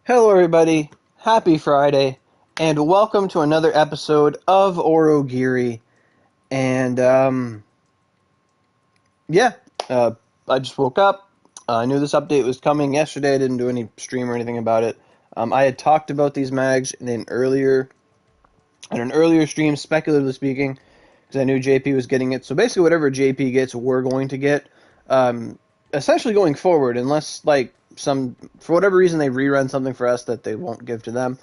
Hello, everybody. Happy Friday, and welcome to another episode of Aurogiri. And yeah, uh, I just woke up. I knew this update was coming yesterday. I didn't do any stream or anything about it. I had talked about these mags in an earlier stream, speculatively speaking, because I knew JP was getting it. So basically, whatever JP gets, we're going to get. Essentially, going forward, unless for whatever reason they rerun something for us that they won't give to them.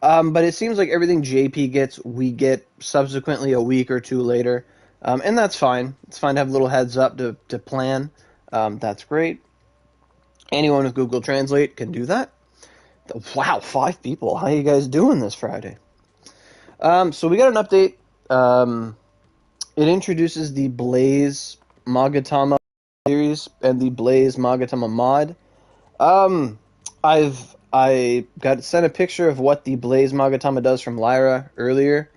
But it seems like everything JP gets, we get subsequently a week or two later, and that's fine. It's fine to have a little heads up to plan. That's great. Anyone with Google Translate can do that. Wow, 5 people. How you guys doing this Friday? So we got an update. It introduces the Blaze Magatama series and the Blaze Magatama mod. I got sent a picture of what the Blaze Magatama does from Lyra earlier,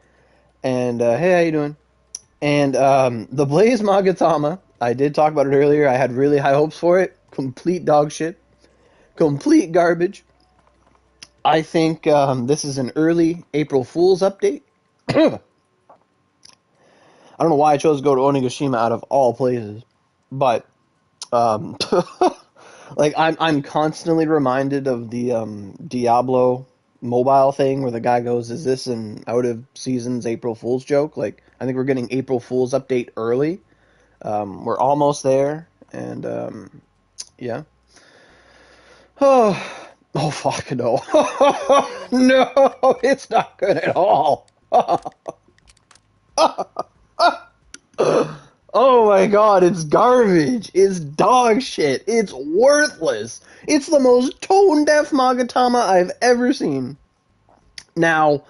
and hey, how you doing? And the Blaze Magatama, I did talk about it earlier. I had really high hopes for it. Complete dog shit, complete garbage. I think this is an early April Fool's update. I don't know why I chose to go to Onigashima out of all places, but um, like I'm constantly reminded of the Diablo mobile thing where the guy goes, "Is this an out of season's April Fool's joke?" Like I think we're getting April Fool's update early. We're almost there, and yeah. Oh, oh fuck no, no, it's not good at all. Oh my god, it's garbage. It's dog shit. It's worthless. It's the most tone-deaf Magatama I've ever seen. Now,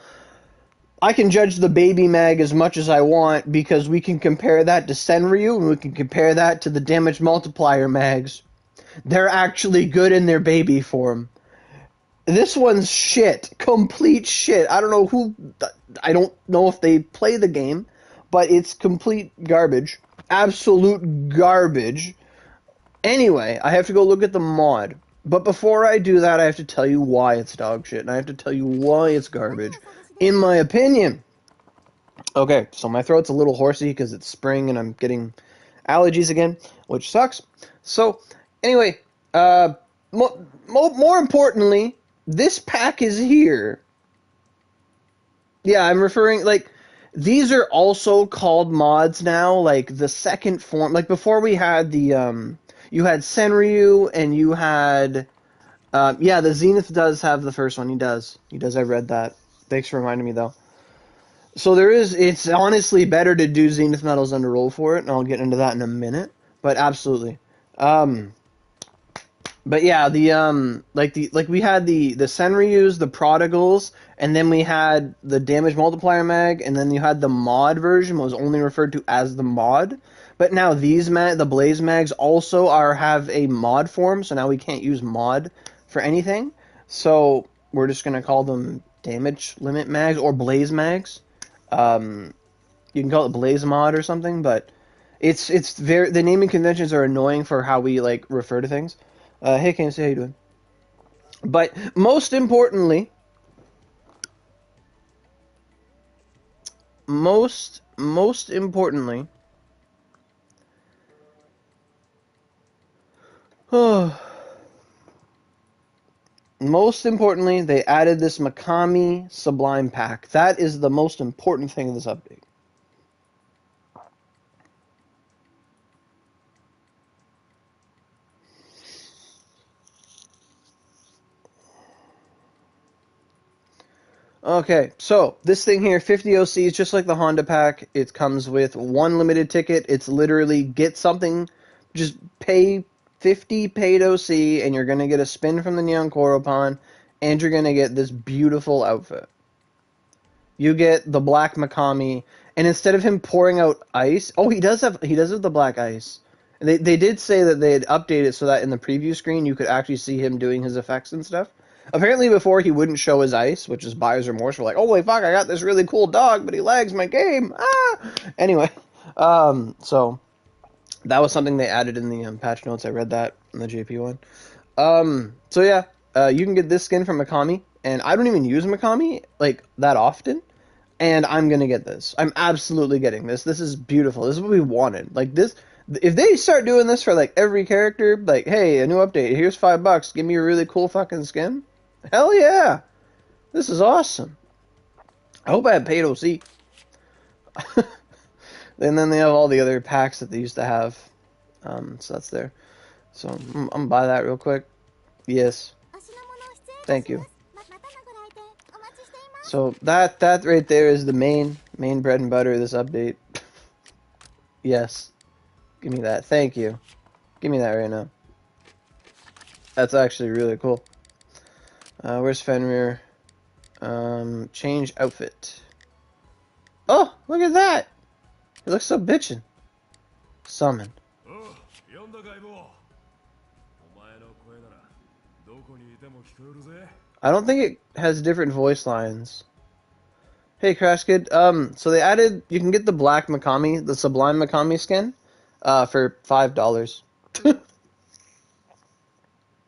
I can judge the baby mag as much as I want because we can compare that to Senryu and we can compare that to the damage multiplier mags. They're actually good in their baby form. This one's shit. Complete shit. I don't know if they play the game, but it's complete garbage. Absolute garbage. Anyway, I have to go look at the mod. But before I do that, I have to tell you why it's dog shit, and I have to tell you why it's garbage, in my opinion. Okay, so my throat's a little horsey because it's spring and I'm getting allergies again, which sucks. So, anyway, more importantly, this pack is here. Yeah, I'm referring, like, these are also called mods now, like, the second form, like, before we had you had Senryu, and you had, yeah, the Zenith does have the first one, he does, I read that, thanks for reminding me, though. So it's honestly better to do Zenith medals than to roll for it, and I'll get into that in a minute, but absolutely. But yeah, we had the Senryus, the Prodigals, and then we had the Damage Multiplier mag, and then you had the mod version was only referred to as the mod. But now the Blaze mags also have a mod form, so now we can't use mod for anything. So we're just gonna call them Damage Limit mags or Blaze mags. You can call it Blaze mod or something, but the naming conventions are annoying for how we like refer to things. Hey, Casey, how you doing? But most importantly, most importantly, they added this Makami Sublime pack. That is the most important thing in this update. Okay, so this thing here, 50 OCs, just like the Honda pack. It comes with one limited ticket. It's literally get something, just pay 50 paid OC, and you're going to get a spin from the Neon Koropan, and you're going to get this beautiful outfit. You get the black Makami, and instead of him pouring out ice, oh, he does have the black ice. They did say that they had updated so that in the preview screen you could actually see him doing his effects and stuff. Apparently before he wouldn't show his ice, which is buyer's remorse. We're like, holy fuck, I got this really cool dog, but he lags my game. Ah! Anyway, so that was something they added in the patch notes. I read that in the JP one. So yeah, You can get this skin from Makami, and I don't even use Makami like that often. And I'm gonna get this. I'm absolutely getting this. This is beautiful. This is what we wanted. Like this, if they start doing this for like every character, like, hey, a new update. Here's $5. Give me a really cool fucking skin. Hell yeah, this is awesome. I hope I have paid OC. And then they have all the other packs that they used to have. So that's there. So I'm gonna buy that real quick. Yes. Thank you. So that right there is the main bread and butter of this update. Yes. Give me that. Thank you. Give me that right now. That's actually really cool. Where's Fenrir? Change outfit. Oh, look at that! It looks so bitchin'. Summon. I don't think it has different voice lines. Hey, Crash Kid. So they added, you can get the black Makami, the Sublime Makami skin, for $5.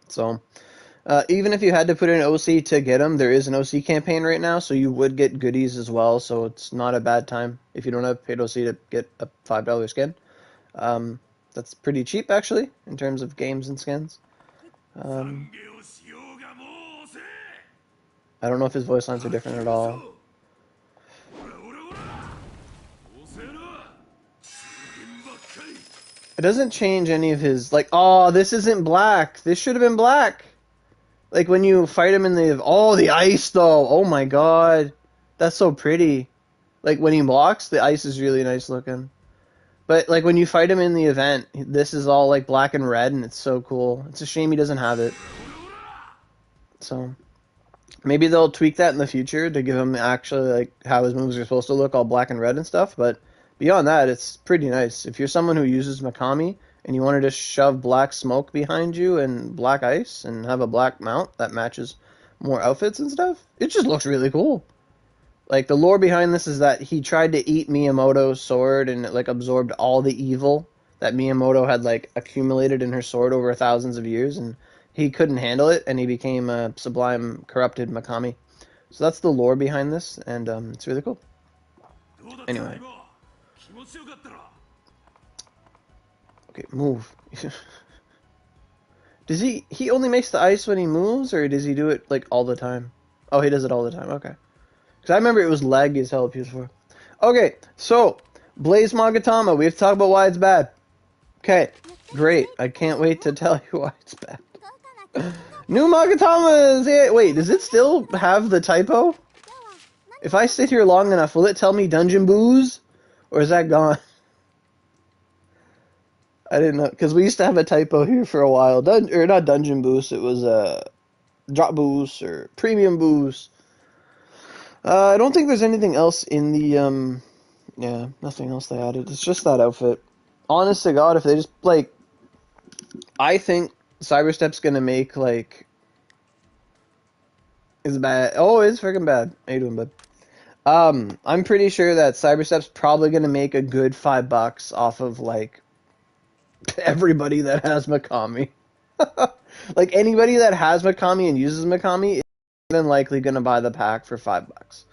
So, even if you had to put in OC to get them, there is an OC campaign right now, so you would get goodies as well, so it's not a bad time if you don't have paid OC to get a $5 skin. That's pretty cheap, actually, in terms of games and skins. I don't know if his voice lines are different at all. It doesn't change any of his, like, oh, this isn't black. This should have been black. Like, when you fight him in the, oh, the ice, though. Oh, my God. That's so pretty. Like, when he walks, the ice is really nice looking. But, like, when you fight him in the event, this is all, like, black and red, and it's so cool. It's a shame he doesn't have it. So, maybe they'll tweak that in the future to give him actually, like, how his moves are supposed to look, all black and red and stuff, but beyond that, it's pretty nice. If you're someone who uses Makami and you wanted to shove black smoke behind you and black ice and have a black mount that matches more outfits and stuff, it just looks really cool. Like, the lore behind this is that he tried to eat Miyamoto's sword and it, like, absorbed all the evil that Miyamoto had, like, accumulated in her sword over thousands of years, and he couldn't handle it, and he became a sublime, corrupted Makami. So that's the lore behind this, and it's really cool. Anyway. Okay, move. Does he only makes the ice when he moves, or does he do it, like, all the time? Oh, he does it all the time, okay. Because I remember it was lag as hell before. Okay, so, Blaze Magatama, we have to talk about why it's bad. Okay, great. I can't wait to tell you why it's bad. New Magatama is it. Wait, does it still have the typo? If I sit here long enough, will it tell me Dungeon Booze? Or is that gone? I didn't know, because we used to have a typo here for a while. Or not Dungeon Boost, it was Drop Boost or Premium Boost. I don't think there's anything else in the, yeah, nothing else they added. It's just that outfit. Honest to God, if they just, like, I think Cyberstep's gonna make, like, is bad. Oh, it's freaking bad. How you doing, bud? I'm pretty sure that Cyberstep's probably gonna make a good $5 off of, like, everybody that has Makami. Like, anybody that has Makami and uses Makami is more than likely going to buy the pack for $5.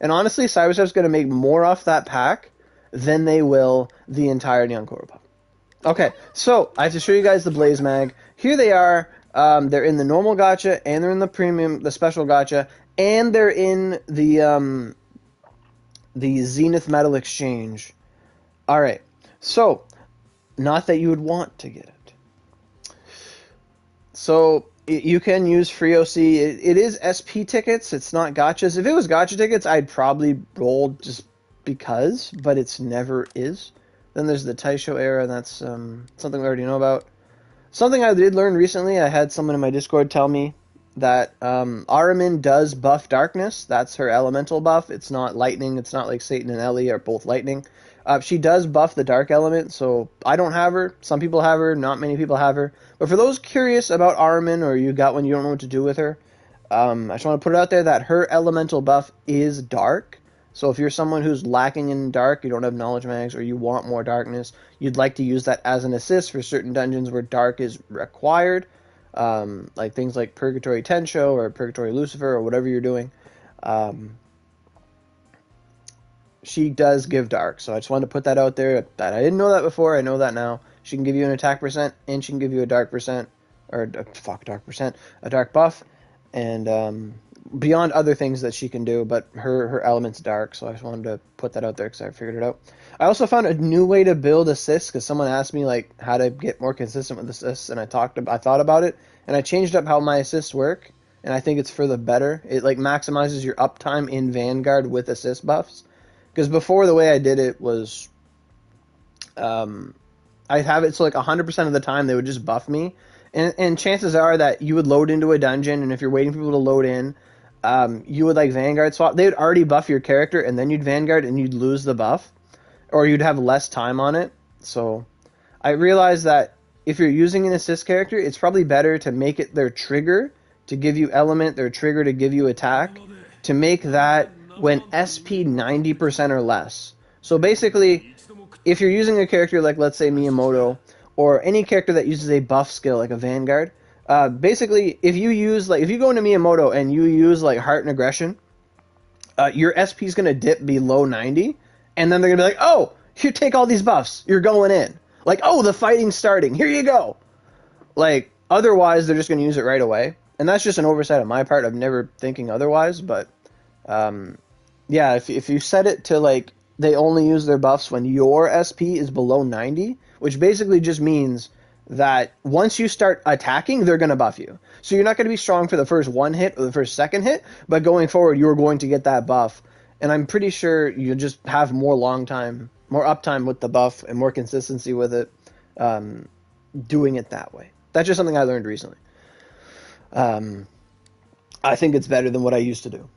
And honestly, Cyberstep's going to make more off that pack than they will the entire Nyankoro Pop. Okay, so I have to show you guys the Blaze Mag. Here they are. They're in the normal gacha, and they're in the premium, the special gacha, and they're in the Zenith Metal Exchange. Alright, so not that you would want to get it. So, you can use free OC. It is SP tickets. It's not gachas. If it was gacha tickets, I'd probably roll just because, but it's never is. Then there's the Taisho era. That's something we already know about. Something I did learn recently, I had someone in my Discord tell me that Aramin does buff darkness. That's her elemental buff. It's not lightning. It's not like Satan and Ellie are both lightning. She does buff the dark element, so I don't have her. Some people have her, not many people have her. But for those curious about Aramin, or you got one, you don't know what to do with her, I just want to put it out there that her elemental buff is dark. So if you're someone who's lacking in dark, you don't have knowledge mags, or you want more darkness, you'd like to use that as an assist for certain dungeons where dark is required, like things like Purgatory Tensho or Purgatory Lucifer or whatever you're doing. She does give dark, so I just wanted to put that out there. That I didn't know that before. I know that now. She can give you an attack percent, and she can give you a dark percent, or dark percent, a dark buff, and beyond other things that she can do. But her element's dark, so I just wanted to put that out there because I figured it out. I also found a new way to build assists because someone asked me like how to get more consistent with assists, and I thought about it, and I changed up how my assists work, and I think it's for the better. It like maximizes your uptime in Vanguard with assist buffs. Because before, the way I did it was, I'd have it so like 100% of the time they would just buff me, and chances are that you would load into a dungeon, and if you're waiting for people to load in, you would like Vanguard swap. They would already buff your character, and then you'd Vanguard, and you'd lose the buff, or you'd have less time on it. So I realized that if you're using an assist character, it's probably better to make it their trigger to give you element, their trigger to give you attack, to make that when SP 90% or less. So basically, if you're using a character like, let's say, Miyamoto, or any character that uses a buff skill like a Vanguard, basically, if you go into Miyamoto and you use like Heart and Aggression, your SP is going to dip below 90, and then they're going to be like, oh, here, take all these buffs, you're going in. Like, oh, the fighting's starting, here you go. Like, otherwise, they're just going to use it right away. And that's just an oversight on my part of never thinking otherwise, but yeah, if you set it to like they only use their buffs when your SP is below 90, which basically just means that once you start attacking, they're going to buff you. So you're not going to be strong for the first one hit or the first second hit, but going forward, you're going to get that buff. And I'm pretty sure you'll just have more uptime with the buff and more consistency with it, doing it that way. That's just something I learned recently. I think it's better than what I used to do.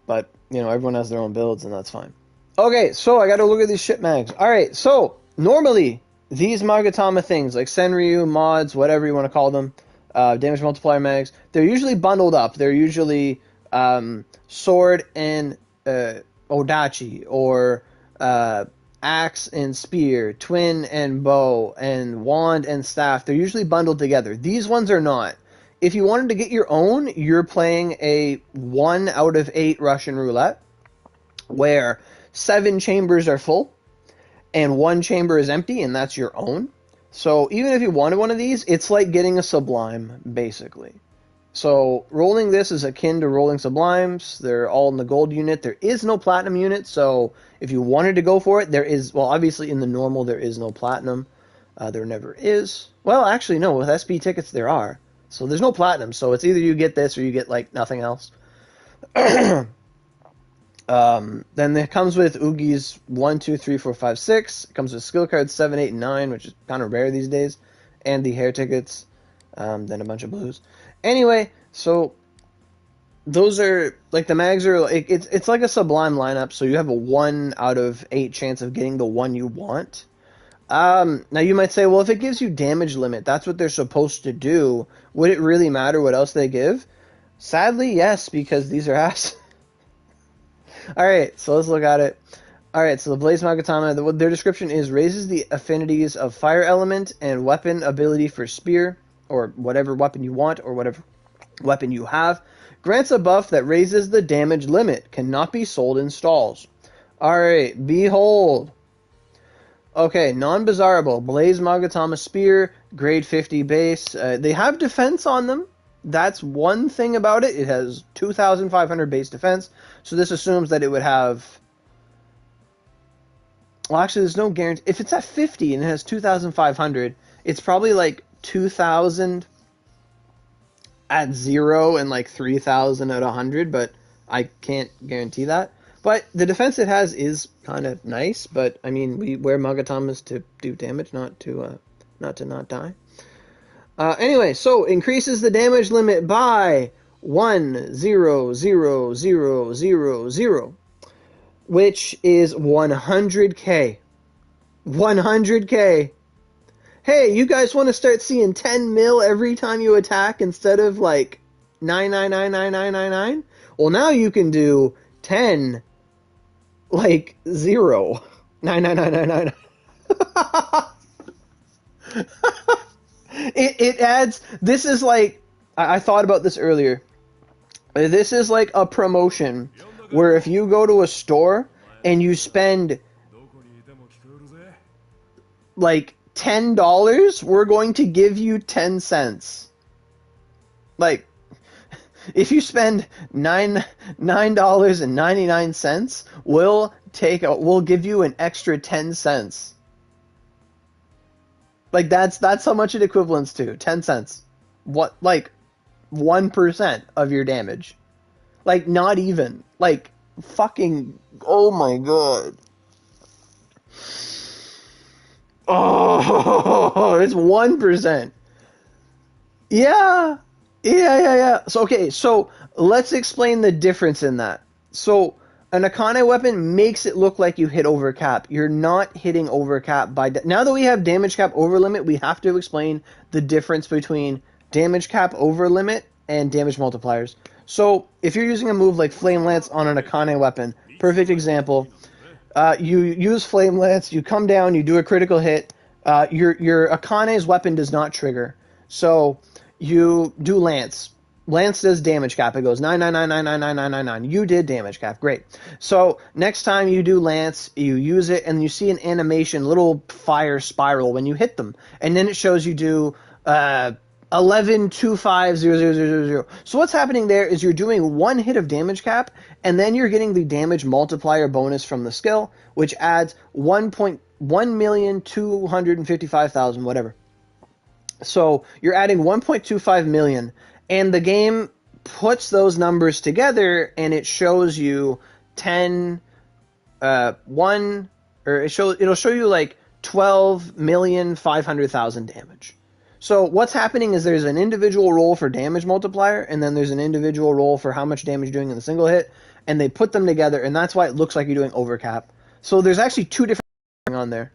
But, you know, everyone has their own builds, and that's fine. Okay, so I got to look at these shit mags. All right, so normally these Magatama things, like Senryu, mods, whatever you want to call them, damage multiplier mags, they're usually bundled up. They're usually sword and odachi, or axe and spear, twin and bow, and wand and staff. They're usually bundled together. These ones are not. If you wanted to get your own, you're playing a 1 out of 8 Russian roulette, where 7 chambers are full, and 1 chamber is empty, and that's your own. So even if you wanted one of these, it's like getting a Sublime, basically. So rolling this is akin to rolling Sublimes. They're all in the gold unit. There is no platinum unit, so if you wanted to go for it, there is, well, obviously in the normal there is no platinum. There never is. Well, actually, no, with SP tickets there are. So there's no platinum, so it's either you get this or you get, like, nothing else. Then it comes with Oogies 1, 2, 3, 4, 5, 6. It comes with skill cards 7, 8, and 9, which is kind of rare these days. And the hair tickets. Then a bunch of blues. Anyway, so those are, like, the mags are, like, it's like a Sublime lineup, so you have a 1 out of 8 chance of getting the one you want. Now you might say, well, if it gives you damage limit, that's what they're supposed to do. Would it really matter what else they give? Sadly, yes, because these are ass. Alright, so let's look at it. Alright, so the Blaze Magatama, their description is raises the affinities of fire element and weapon ability for spear, or whatever weapon you want, or whatever weapon you have. Grants a buff that raises the damage limit. Cannot be sold in stalls. Alright, behold. Okay, non-bizarrable. Blaze Magatama Spear, grade 50 base. They have defense on them. That's one thing about it. It has 2,500 base defense. So this assumes that it would have... Well, actually, there's no guarantee. If it's at 50 and it has 2,500, it's probably like 2,000 at 0 and like 3,000 at 100, but I can't guarantee that. But the defense it has is kind of nice, but I mean, we wear Magatamas to do damage, not to not die. Anyway, so increases the damage limit by 1,0,0,0,0, which is 100k. 100k. Hey, you guys want to start seeing 10 mil every time you attack instead of like 9999999? Well, now you can do 10 like 0 99999. It adds. This is like I thought about this earlier. This is like a promotion where if you go to a store and you spend like $10, we're going to give you 10 cents. Like, if you spend $9.99, we'll give you an extra 10 cents. Like that's how much it equivalents to. 10 cents. What, like 1% of your damage. Like not even. Like fucking, oh my god. Oh, it's 1%. Yeah. Yeah. So let's explain the difference in that. So an Akane weapon makes it look like you hit over cap. You're not hitting over cap by... Now that we have damage cap over limit, we have to explain the difference between damage cap over limit and damage multipliers. So if you're using a move like Flame Lance on an Akane weapon, perfect example, you use Flame Lance, you come down, you do a critical hit, your Akane's weapon does not trigger. So you do Lance. Lance does damage cap. It goes 999999999. You did damage cap. Great. So next time you do Lance, you use it, and you see an animation, little fire spiral when you hit them, and then it shows you do 11250000. So what's happening there is you're doing one hit of damage cap, and then you're getting the damage multiplier bonus from the skill, which adds 1,255,000, whatever. So you're adding 1.25 million, and the game puts those numbers together, and it shows you it'll show you like 12,500,000 damage. So what's happening is there's an individual roll for damage multiplier, and then there's an individual roll for how much damage you're doing in a single hit, and they put them together, and that's why it looks like you're doing overcap. So there's actually two different things on there.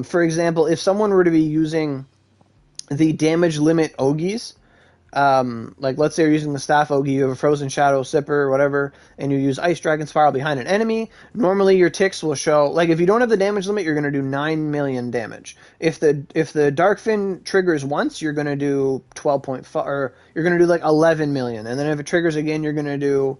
For example, if someone were to be using the damage limit Ogis, like let's say you're using the staff Ogi, you have a Frozen Shadow Sipper or whatever, and you use Ice Dragon Spiral behind an enemy, normally your ticks will show, like if you don't have the damage limit, you're going to do 9 million damage. If the Dark Fin triggers once, you're going to do 12.5, or you're going to do like 11 million, and then if it triggers again, you're going to do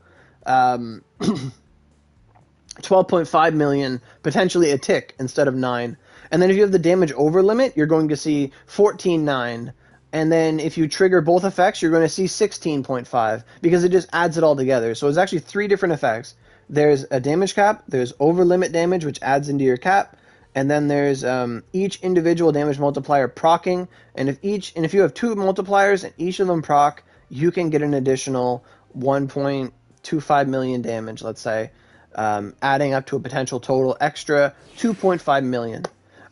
12.5 million, potentially a tick instead of 9. And then if you have the damage over limit, you're going to see 14.9. And then if you trigger both effects, you're going to see 16.5, because it just adds it all together. So it's actually 3 different effects. There's a damage cap, there's over limit damage, which adds into your cap, and then there's each individual damage multiplier proccing. And if you have 2 multipliers and each of them proc, you can get an additional 1.25 million damage, let's say, adding up to a potential total extra 2.5 million.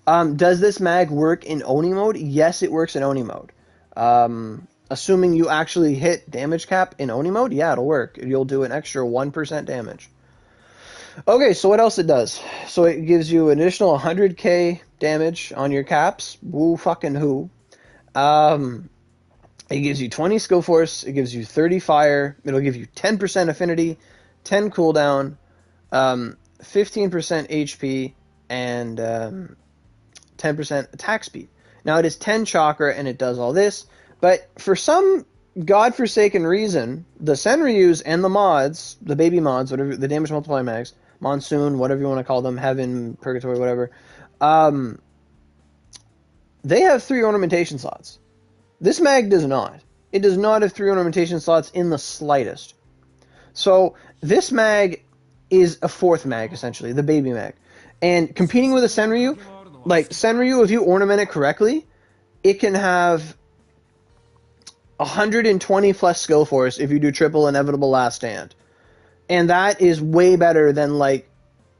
Does this mag work in Oni mode? Yes, it works in Oni mode. Assuming you actually hit damage cap in Oni mode, yeah, it'll work. You'll do an extra 1% damage. Okay, so what else it does? So it gives you an additional 100k damage on your caps. Woo fucking who. It gives you 20 skill force. It gives you 30 fire. It'll give you 10% affinity, 10 cooldown, 15% HP, and 10% attack speed. Now it is 10 chakra and it does all this, but for some godforsaken reason, the Senryus and the mods, the baby mods, whatever, the damage multiplier mags, Monsoon, whatever you want to call them, Heaven, Purgatory, whatever, they have 3 ornamentation slots. This mag does not. It does not have 3 ornamentation slots in the slightest. So this mag is a 4th mag, essentially, the baby mag. And competing with a Senryu, like Senryu, if you ornament it correctly, it can have 120 plus skill force if you do triple inevitable last stand. And that is way better than like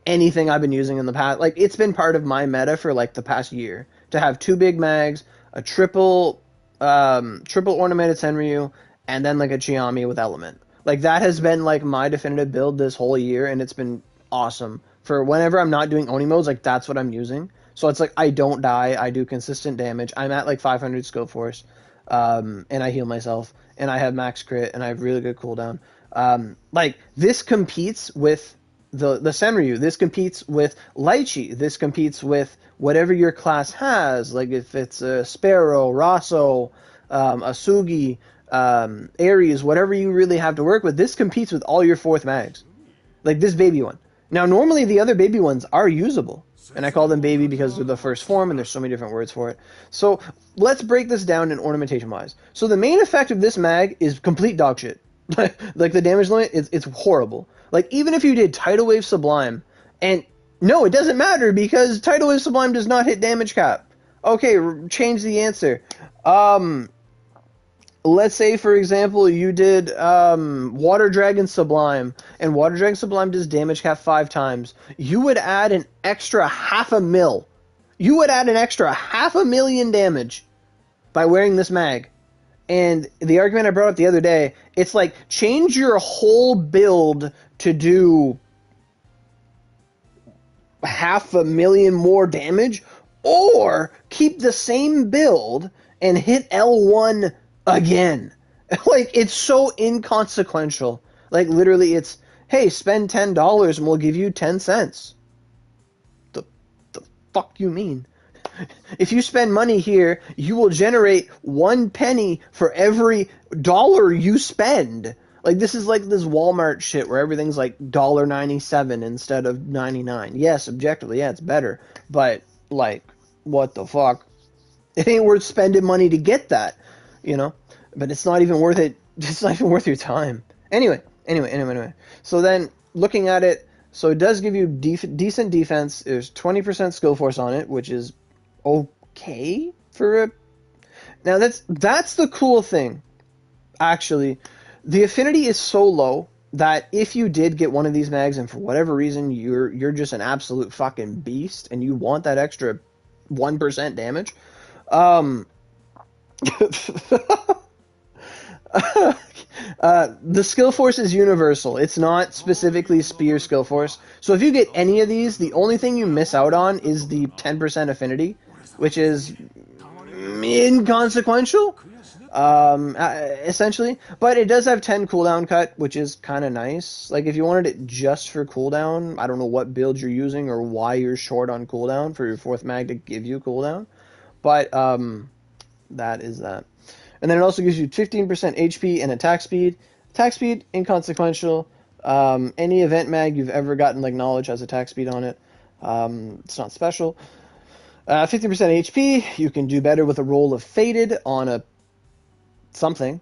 anything I've been using in the past. Like it's been part of my meta for like the past year to have 2 big mags, a triple ornamented Senryu, and then like a Chiami with element. Like that has been like my definitive build this whole year, and it's been awesome. For whenever I'm not doing Oni modes, like that's what I'm using. So it's like I don't die, I do consistent damage. I'm at like 500 skill force, and I heal myself, and I have max crit, and I have really good cooldown. Like this competes with the Senryu. This competes with Lychee. This competes with whatever your class has. Like if it's a Sparrow, Rosso, Asugi, Aries, whatever you really have to work with. This competes with all your fourth mags. Like this baby one. Now, normally the other baby ones are usable. And I call them baby because they're the first form, and there's so many different words for it. So let's break this down in ornamentation-wise. So the main effect of this mag is complete dog shit. Like the damage limit, it's horrible. Like even if you did Tidal Wave Sublime, and no, it doesn't matter because Tidal Wave Sublime does not hit damage cap. Okay, change the answer. Let's say, for example, you did Water Dragon Sublime, and Water Dragon Sublime does damage cap 5 times. You would add an extra 500,000. You would add an extra 500,000 damage by wearing this mag. And the argument I brought up the other day, it's like, change your whole build to do 500,000 more damage, or keep the same build and hit L1 again. Like, it's so inconsequential. Like, literally, it's, hey, spend $10 and we'll give you 10 cents. The fuck you mean? If you spend money here, you will generate 1 penny for every dollar you spend. Like, this is like this Walmart shit where everything's like $1.97 instead of 99. Yes, objectively, yeah, it's better. But, like, what the fuck? It ain't worth spending money to get that, you know? But it's not even worth it. It's not even worth your time. Anyway. So then, looking at it, so it does give you decent defense. There's 20% skill force on it, which is okay for a... Now, that's the cool thing, actually. The affinity is so low that if you did get one of these mags and for whatever reason you're just an absolute fucking beast and you want that extra 1% damage, the skill force is universal. It's not specifically spear skill force. So if you get any of these, the only thing you miss out on is the 10% affinity, which is inconsequential, essentially. But it does have 10 cooldown cut, which is kind of nice. Like, if you wanted it just for cooldown, I don't know what build you're using or why you're short on cooldown for your 4th mag to give you cooldown. But, that is that. And then it also gives you 15% HP and attack speed. Attack speed, inconsequential. Any event mag you've ever gotten, like, knowledge has attack speed on it. It's not special. 15% HP, you can do better with a roll of Fated on a something.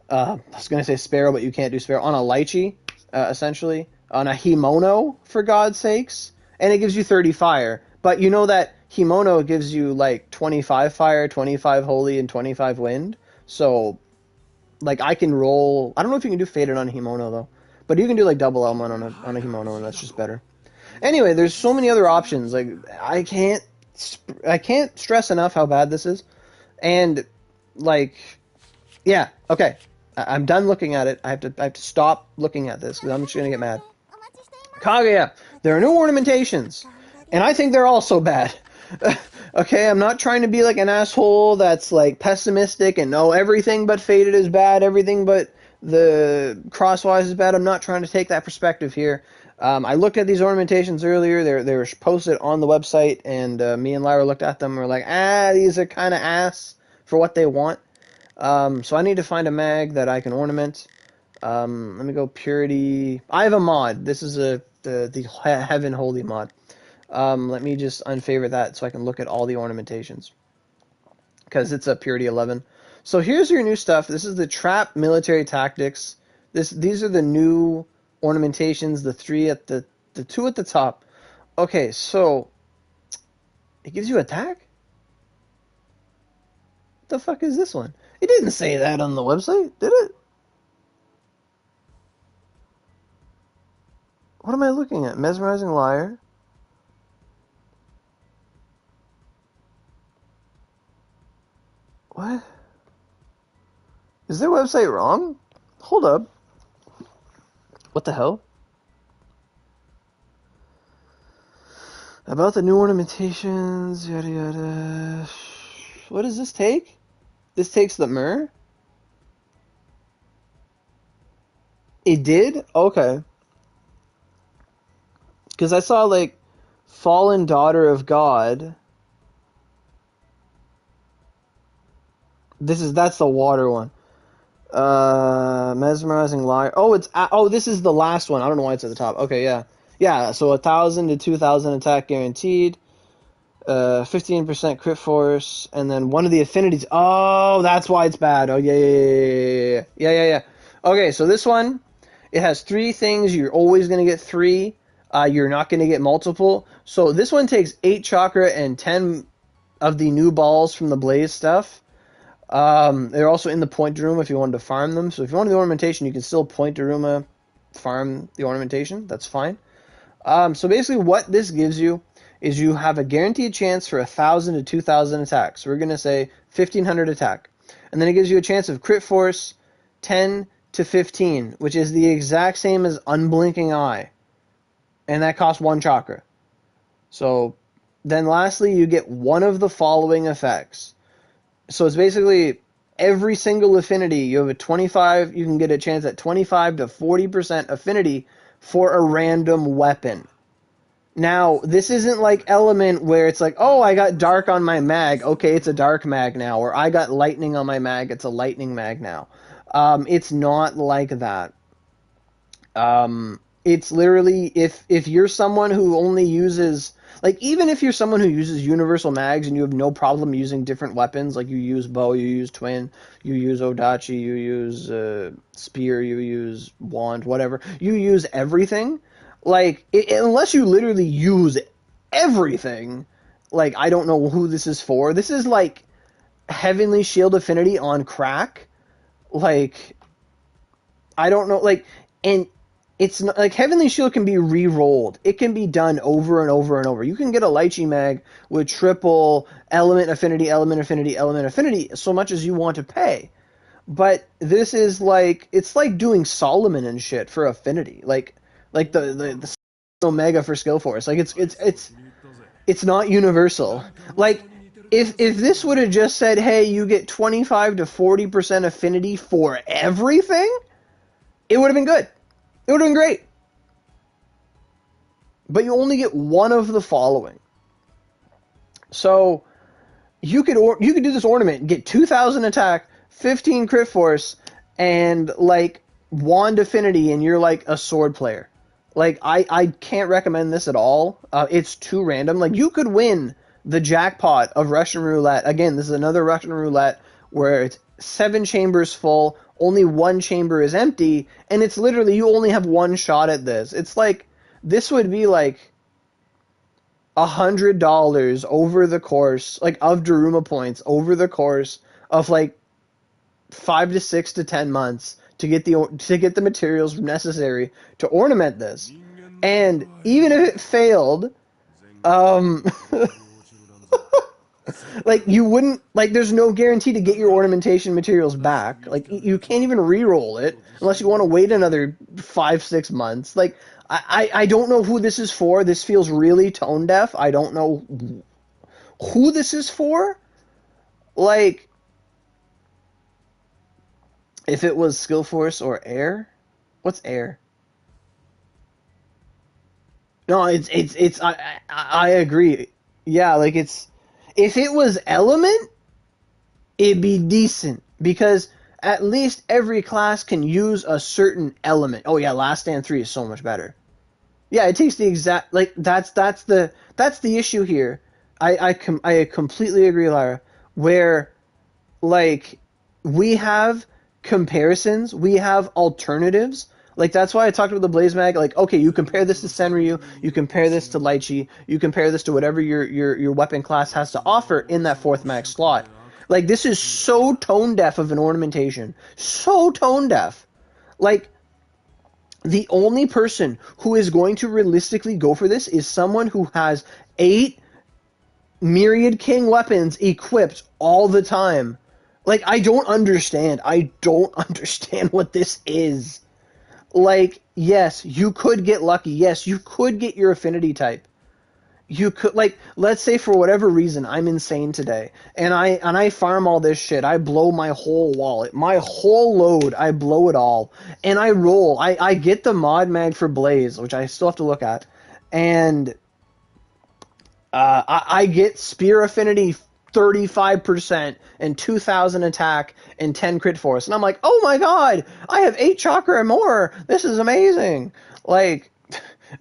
I was going to say Sparrow, but you can't do Sparrow. On a Lychee, essentially. On a Himono, for God's sakes. And it gives you 30 fire. But you know that Himono gives you, like, 25 fire, 25 holy, and 25 wind. So, like, I can roll... I don't know if you can do Fated on a Himono, though. But you can do, like, double element on a Himono, and that's just better. Anyway, there's so many other options. Like, I can't stress enough how bad this is. And, like, yeah, okay. I'm done looking at it. I have to stop looking at this because I'm just going to get mad. Kaguya, there are new ornamentations. And I think they're also bad. Okay, I'm not trying to be like an asshole that's like pessimistic and no, everything but Fated is bad, everything but the Crosswise is bad. I'm not trying to take that perspective here. I looked at these ornamentations earlier. They were posted on the website, and me and Lyra looked at them and were like, these are kind of ass for what they want. So I need to find a mag that I can ornament. Let me go Purity. I have a mod. This is the Heaven Holy mod. Let me just unfavorite that so I can look at all the ornamentations. Because it's a Purity 11. So here's your new stuff. This is the Trap Military Tactics. These are the new ornamentations, the 3 at the 2 at the top. Okay, so it gives you attack? What the fuck is this one? It didn't say that on the website, did it? What am I looking at? Mesmerizing Liar? What? Is their website wrong? Hold up. What the hell? About the new ornamentations, yada yada. What does this take? This takes the Myrrh? It did? Okay. Because I saw, like, Fallen Daughter of God. That's the water one. Mesmerizing Liar. Oh, this is the last one. I don't know why it's at the top. Okay, yeah. Yeah, so 1,000 to 2,000 attack guaranteed. 15% crit force, and then one of the affinities. Oh, that's why it's bad. Oh, yeah. Okay, so this one, it has 3 things. You're always going to get 3. You're not going to get multiple. So this one takes 8 chakra and 10 of the new balls from the blaze stuff. They're also in the point room if you wanted to farm them. So if you want the ornamentation, you can still point to Ruma, farm the ornamentation. That's fine. So basically what this gives you is you have a guaranteed chance for 1,000 to 2,000 attacks. So we're going to say 1,500 attack. And then it gives you a chance of crit force 10 to 15, which is the exact same as Unblinking Eye. And that costs 1 chakra. So then lastly, you get one of the following effects. So it's basically every single affinity, you have you can get a chance at 25 to 40% affinity for a random weapon. Now, this isn't like Element where it's like, oh, I got dark on my mag. Okay, it's a dark mag now. Or I got lightning on my mag. It's a lightning mag now. It's not like that. It's literally, if you're someone who only uses, like, even if you're someone who uses universal mags and you have no problem using different weapons, like you use bow, you use twin, you use odachi, you use spear, you use wand, whatever, you use everything. Like, unless you literally use everything, like, I don't know who this is for. This is like Heavenly Shield Affinity on crack. Like, I don't know, like, and it's not, like, Heavenly Shield can be re-rolled. It can be done over and over and over. You can get a Lychee mag with triple element affinity, so much as you want to pay. But this is like, it's like doing Solomon and shit for affinity. Like the Omega for skill force. Like, it's not universal. Like, if this would have just said, hey, you get 25 to 40% affinity for everything, it would have been good. It would have been great. But you only get one of the following. So you could do this ornament, get 2,000 attack, 15 crit force, and like wand affinity, and you're like a sword player. Like, I can't recommend this at all. It's too random. Like, you could win the jackpot of Russian roulette. Again, this is another Russian roulette where it's 7 chambers full, only 1 chamber is empty, and it's literally, you only have 1 shot at this. It's like, this would be like $100 over the course, like, of Daruma points over the course of like 5 to 6 to 10 months to get the materials necessary to ornament this. And even if it failed, like, you wouldn't, like, there's no guarantee to get your ornamentation materials back. Like, you can't even re-roll it unless you want to wait another 5-6 months. Like, I don't know who this is for. This feels really tone deaf. I don't know who this is for. Like, if it was skill force or air, what's air? No, I agree. Yeah, like, it's, if it was element, it'd be decent, because at least every class can use a certain element. Oh yeah, Last Stand 3 is so much better. Yeah, it takes the exact, like, that's the issue here. I completely agree, Lyra, where, like, we have comparisons, we have alternatives. Like, that's why I talked about the Blaze Mag. Like, okay, you compare this to Senryu, you compare this to Lychee, you compare this to whatever your weapon class has to offer in that 4th mag slot. Like, this is so tone deaf of an ornamentation. So tone deaf. Like, the only person who is going to realistically go for this is someone who has 8 Myriad King weapons equipped all the time. Like, I don't understand. I don't understand what this is. Like, yes, you could get lucky. Yes, you could get your affinity type. You could, like, let's say for whatever reason I'm insane today, and I farm all this shit. I blow my whole wallet, my whole load. I blow it all, and I roll. I get the mod mag for Blaze, which I still have to look at, and I get spear affinity 35% and 2000 attack and 10 crit force. And I'm like, oh my god, I have 8 chakra and more. This is amazing. Like,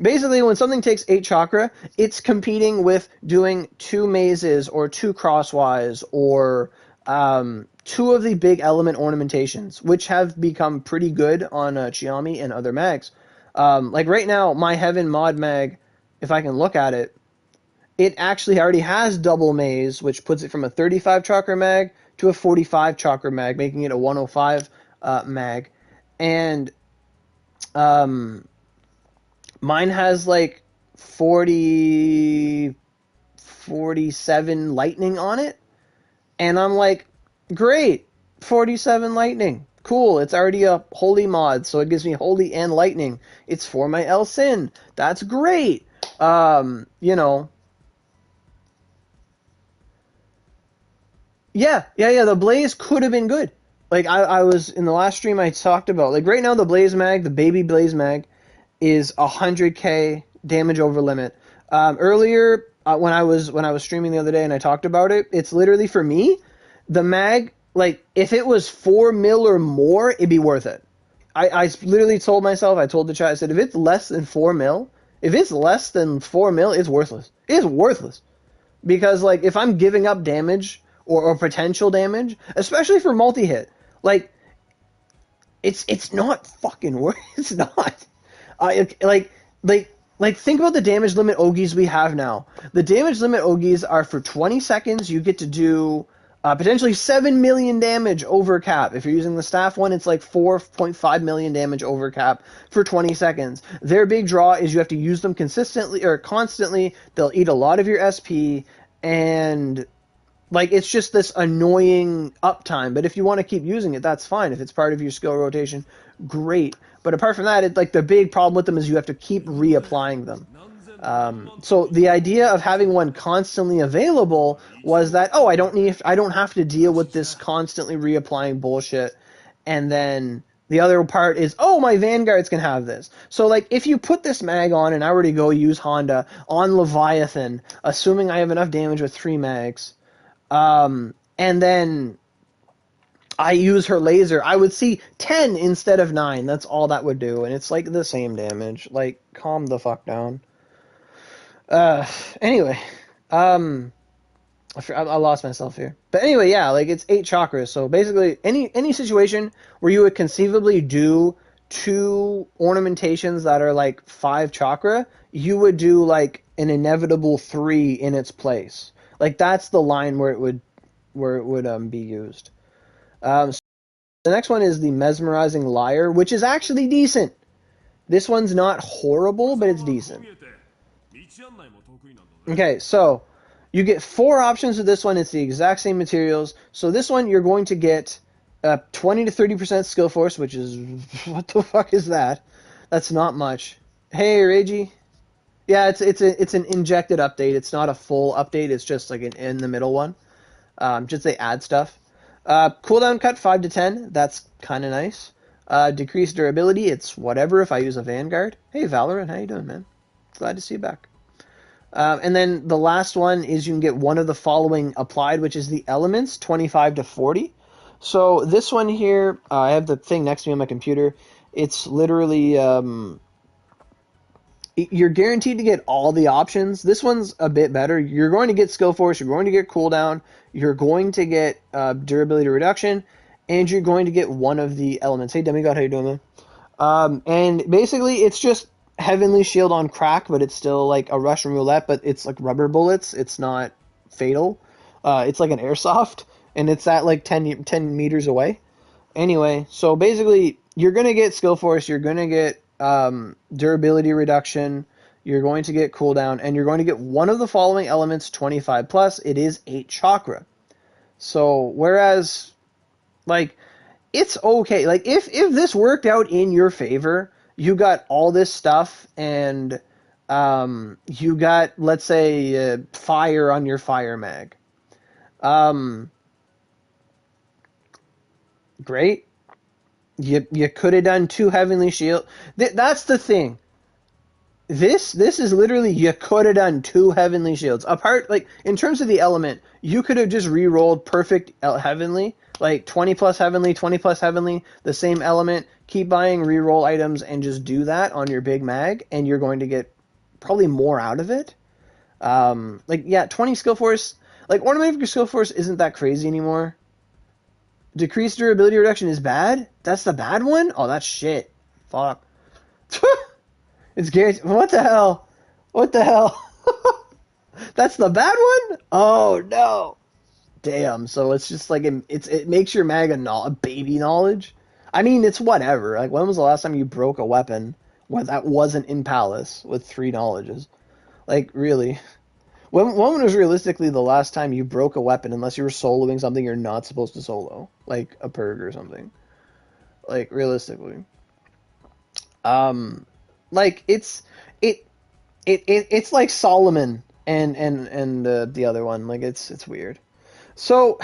basically, when something takes 8 chakra, it's competing with doing 2 mazes or 2 crosswise or 2 of the big element ornamentations, which have become pretty good on Chiami and other mags. Like right now, my Heaven mod mag, if I can look at it, it actually already has double maze, which puts it from a 35 chakra mag to a 45 chakra mag, making it a 105 mag. And mine has like 47 lightning on it. And I'm like, great, 47 lightning. Cool, it's already a holy mod, so it gives me holy and lightning. It's for my El Sin. That's great. You know, yeah, the Blaze could have been good. Like, I was, in the last stream I talked about, like, right now the Blaze mag, the baby Blaze mag, is 100k damage over limit. Earlier, when I was streaming the other day and I talked about it, it's literally, for me, the mag, like, if it was 4 mil or more, it'd be worth it. I literally told myself, I told the chat, I said, if it's less than 4 mil, it's worthless. It's worthless. Because, like, if I'm giving up damage or potential damage, especially for multi-hit, like, it's not fucking worth. It's not. Like think about the damage limit Ogis we have now. The damage limit Ogis are for 20 seconds. You get to do potentially 7 million damage over cap. If you're using the staff one, it's like 4.5 million damage over cap for 20 seconds. Their big draw is you have to use them consistently or constantly. They'll eat a lot of your SP, and like, it's just this annoying uptime. But if you want to keep using it, that's fine. If it's part of your skill rotation, great. But apart from that, like, the big problem with them is you have to keep reapplying them. So the idea of having one constantly available was that, oh, I don't have to deal with this constantly reapplying bullshit. And then the other part is, oh, my Vanguards can have this. So, like, if you put this mag on and I were to go use Honda on Leviathan, assuming I have enough damage with 3 mags, and then I use her laser, I would see 10 instead of 9. That's all that would do, and it's like the same damage. Like, calm the fuck down. Anyway, I lost myself here. But anyway, yeah, like, it's 8 chakras, so basically any situation where you would conceivably do 2 ornamentations that are like 5 chakra, you would do like an inevitable 3 in its place. Like, that's the line where it would be used. So the next one is the Mesmerizing Liar, which is actually decent. This one's not horrible, but it's decent. Okay, so you get 4 options with this one. It's the exact same materials. So this one, you're going to get 20 to 30% skill force, which is, what the fuck is that? That's not much. Hey, Reiji. Yeah, it's an injected update. It's not a full update. It's just like an in the middle one. Just they add stuff. Cooldown cut 5 to 10. That's kind of nice. Decreased durability. It's whatever if I use a Vanguard. Hey, Valorant, how you doing, man? Glad to see you back. And then the last one is you can get one of the following applied, which is the elements, 25 to 40. So this one here, I have the thing next to me on my computer. It's literally you're guaranteed to get all the options. This one's a bit better. You're going to get skill force, you're going to get cooldown, you're going to get durability reduction, and you're going to get one of the elements. Hey, Demigod, how you doing, man? And basically, it's just Heavenly Shield on crack, but it's still like a Russian roulette, but it's like rubber bullets. It's not fatal. It's like an airsoft, and it's at like 10 meters away. Anyway, so basically, you're going to get skill force, you're going to get durability reduction, you're going to get cooldown, and you're going to get one of the following elements, 25 plus. It is 8 chakra. So, whereas, like, it's okay. Like, if this worked out in your favor, you got all this stuff, and you got, let's say, fire on your fire mag. Great. You could have done 2 Heavenly Shield. That's the thing. this is literally, you could have done 2 Heavenly Shields. Apart, like, in terms of the element, you could have just re-rolled perfect Heavenly, like 20 plus Heavenly, 20 plus Heavenly, the same element, keep buying re-roll items and just do that on your big mag, and you're going to get probably more out of it. Like, yeah, 20 skill force, like, ornament for skill force isn't that crazy anymore. Decreased durability reduction is bad? That's the bad one? Oh, that's shit. Fuck. It's guaranteed. What the hell? What the hell? That's the bad one? Oh no. Damn. So it's just like it makes your mag a baby knowledge. I mean, it's whatever. Like, when was the last time you broke a weapon where that wasn't in Palace with 3 knowledges? Like, really? When was realistically the last time you broke a weapon unless you were soloing something you're not supposed to solo, like a purg or something? Like, realistically. Um, like, it's like Solomon and the other one. Like, it's weird. So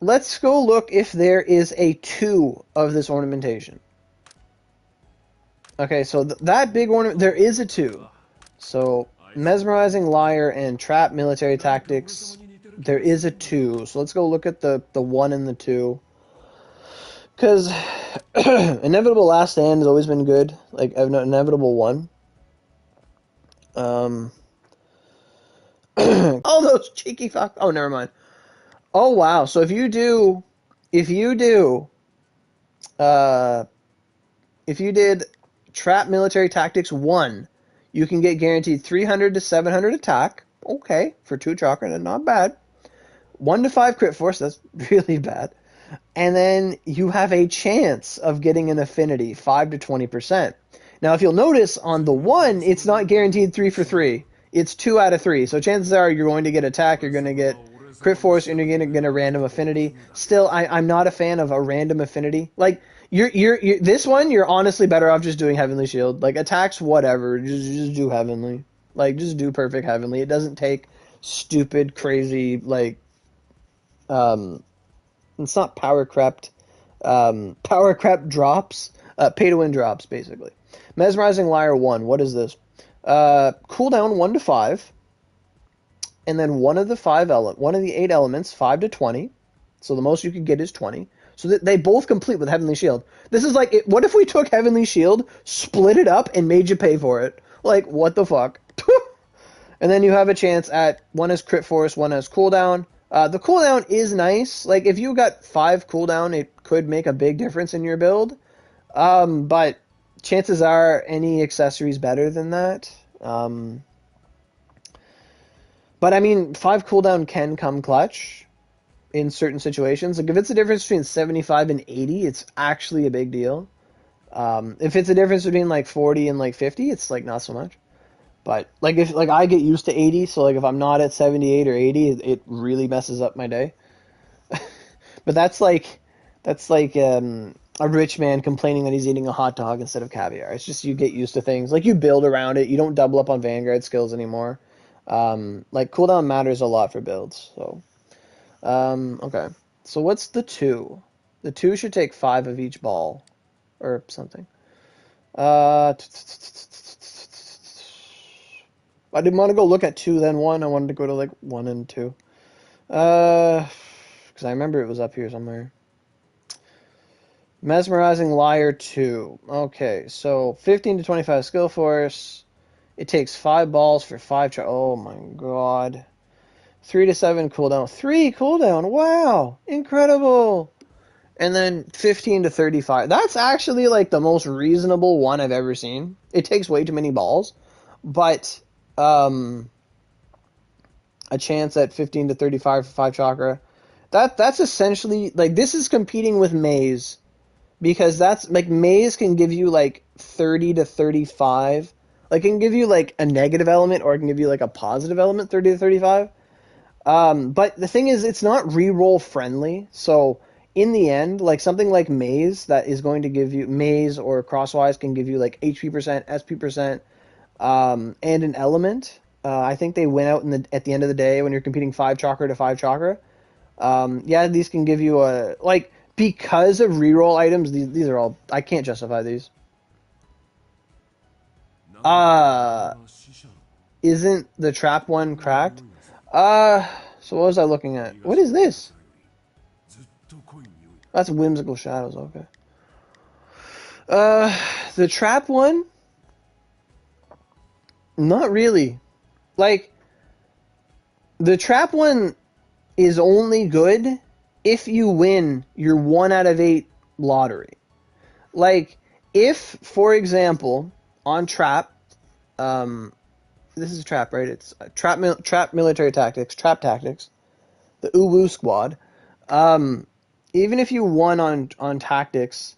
let's go look if there is a 2 of this ornamentation. Okay, so that big ornament, there is a 2. So mesmerizing liar and trap military tactics, there is a 2. So let's go look at the 1 and the 2. Because inevitable last stand has always been good. Like, inevitable 1. All those cheeky fuck. Oh, never mind. Oh wow. So if you did trap military tactics 1, you can get guaranteed 300 to 700 attack. Okay, for 2 chakra, that's not bad. 1 to 5 crit force, that's really bad. And then you have a chance of getting an affinity, 5 to 20%. Now, if you'll notice, on the 1, it's not guaranteed 3 for 3. It's 2 out of 3. So chances are you're going to get attack, you're going to get crit force, and you're going to get a random affinity. Still, I'm not a fan of a random affinity. Like, you're this one, you're honestly better off just doing Heavenly Shield. Like, attacks, whatever, just do Heavenly. Like, just do perfect Heavenly. It doesn't take stupid, crazy, like, it's not power crept drops, pay to win drops, basically. Mesmerizing Liar 1, what is this? Cooldown 1 to 5, and then one of the 8 elements, 5 to 20. So the most you could get is 20. So they both complete with Heavenly Shield. This is like, what if we took Heavenly Shield, split it up, and made you pay for it? Like, what the fuck? And then you have a chance at, 1 has crit force, 1 has cooldown. The cooldown is nice. Like, if you got 5 cooldown, it could make a big difference in your build. But chances are any accessory is better than that. But I mean, 5 cooldown can come clutch in certain situations. Like, if it's a difference between 75 and 80, it's actually a big deal. If it's a difference between like 40 and like 50, it's like not so much. But like, if like I get used to 80, so like if I'm not at 78 or 80, it really messes up my day. But that's like a rich man complaining that he's eating a hot dog instead of caviar. It's just you get used to things. Like, you build around it. You don't double up on Vanguard skills anymore. Like, cooldown matters a lot for builds. So, okay. So what's the 2? The 2 should take 5 of each ball or something. I didn't want to go look at 2 then 1. I wanted to go to like 1 and 2. Because I remember it was up here somewhere. Mesmerizing Liar 2. Okay, so 15 to 25 skill force. It takes 5 balls for 5 oh my god. 3 to 7 cooldown. 3 cooldown. Wow, incredible. And then 15 to 35. That's actually like the most reasonable one I've ever seen. It takes way too many balls, but a chance at 15 to 35 for 5 chakra. That's essentially, like, this is competing with Maze, because that's like, Maze can give you like 30 to 35. Like, it can give you like a negative element, or it can give you like a positive element, 30 to 35. But the thing is, it's not reroll friendly. So in the end, like, something like Maze that is going to give you, Maze or Crosswise can give you like HP percent, SP percent, and an element. I think they win out at the end of the day when you're competing 5 chakra to 5 chakra. Yeah, these can give you a, like, because of reroll items, these are all, I can't justify these. Isn't the trap one cracked? So what was I looking at? What is this? That's Whimsical Shadows, okay. The trap one? Not really. Like, the trap one is only good if you win your 1 out of 8 lottery. Like, if, for example, on trap, this is trap, right? It's trap military tactics, trap tactics, the Uwu squad. Even if you won on tactics,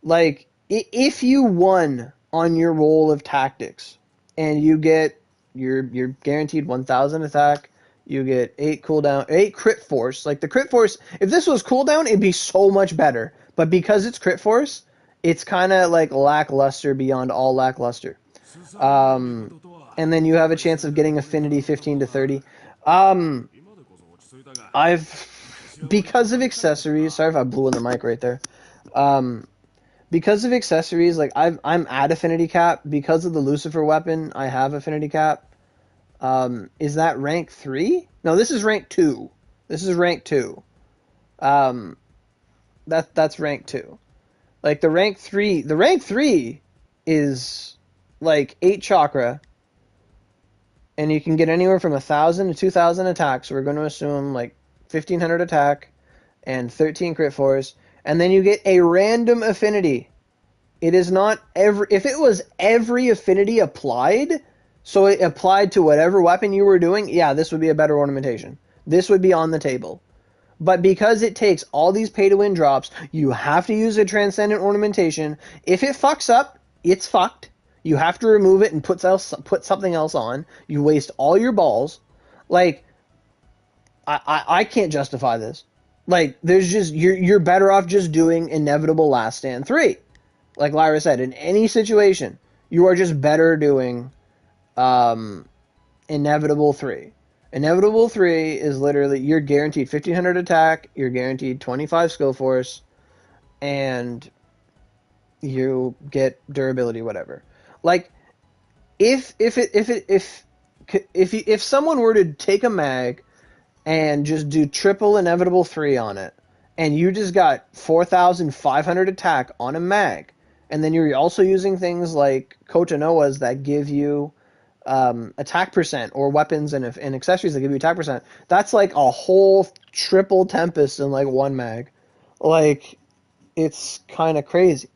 like, if you won on your roll of tactics, and you get you're guaranteed 1,000 attack, you get 8 cooldown, 8 crit force. Like the crit force, if this was cooldown, it'd be so much better. But because it's crit force, it's kind of like lackluster beyond all lackluster. And then you have a chance of getting affinity 15 to 30. Because of accessories. Sorry if I blew in the mic right there. Because of accessories, like I'm at affinity cap. Because of the Lucifer weapon, I have affinity cap. Is that rank 3? No, this is rank 2. This is rank 2. That's rank 2. Like the rank 3 is like 8 chakra, and you can get anywhere from 1,000 to 2,000 attacks. So we're going to assume like 1,500 attack and 13 crit force, and then you get a random affinity. It is not every. If it was every affinity applied, so it applied to whatever weapon you were doing, yeah, this would be a better ornamentation. This would be on the table. But because it takes all these pay-to-win drops, you have to use a transcendent ornamentation. If it fucks up, it's fucked. You have to remove it and put something else on. You waste all your balls. Like, I can't justify this. Like, there's just you're better off just doing Inevitable Last Stand 3. Like Lyra said, in any situation, you are just better doing Inevitable 3. Inevitable 3 is literally, you're guaranteed 1,500 attack, you're guaranteed 25 skill force, and you get durability, whatever. Like, if someone were to take a mag and just do triple Inevitable 3 on it, and you just got 4,500 attack on a mag, and then you're also using things like Kotanoas that give you attack percent, or weapons and accessories that give you attack percent, that's like a whole triple Tempest in like one mag. Like, it's kind of crazy.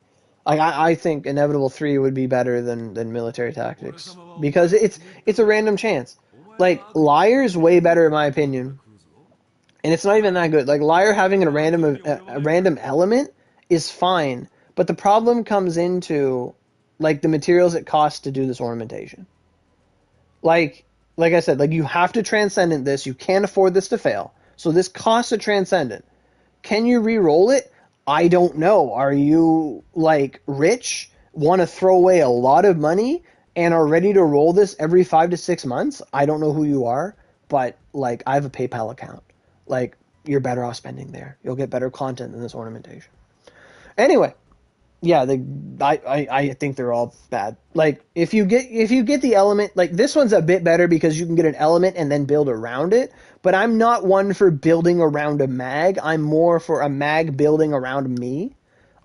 Like, I think Inevitable 3 would be better than military tactics, because it's a random chance. Like, Liar's way better in my opinion, and it's not even that good. Like, Liar having a random element is fine, but the problem comes into like the materials it costs to do this ornamentation. Like I said, like, you have to transcendent this. You can't afford this to fail. So this costs a transcendent. Can you re-roll it? I don't know. Are you like rich, want to throw away a lot of money, and are ready to roll this every 5 to 6 months? I don't know who you are, but like, I have a PayPal account. Like, you're better off spending there. You'll get better content than this ornamentation. Anyway, yeah, I think they're all bad. Like, if you get the element, like, this one's a bit better because you can get an element and then build around it. But I'm not one for building around a mag. I'm more for a mag building around me.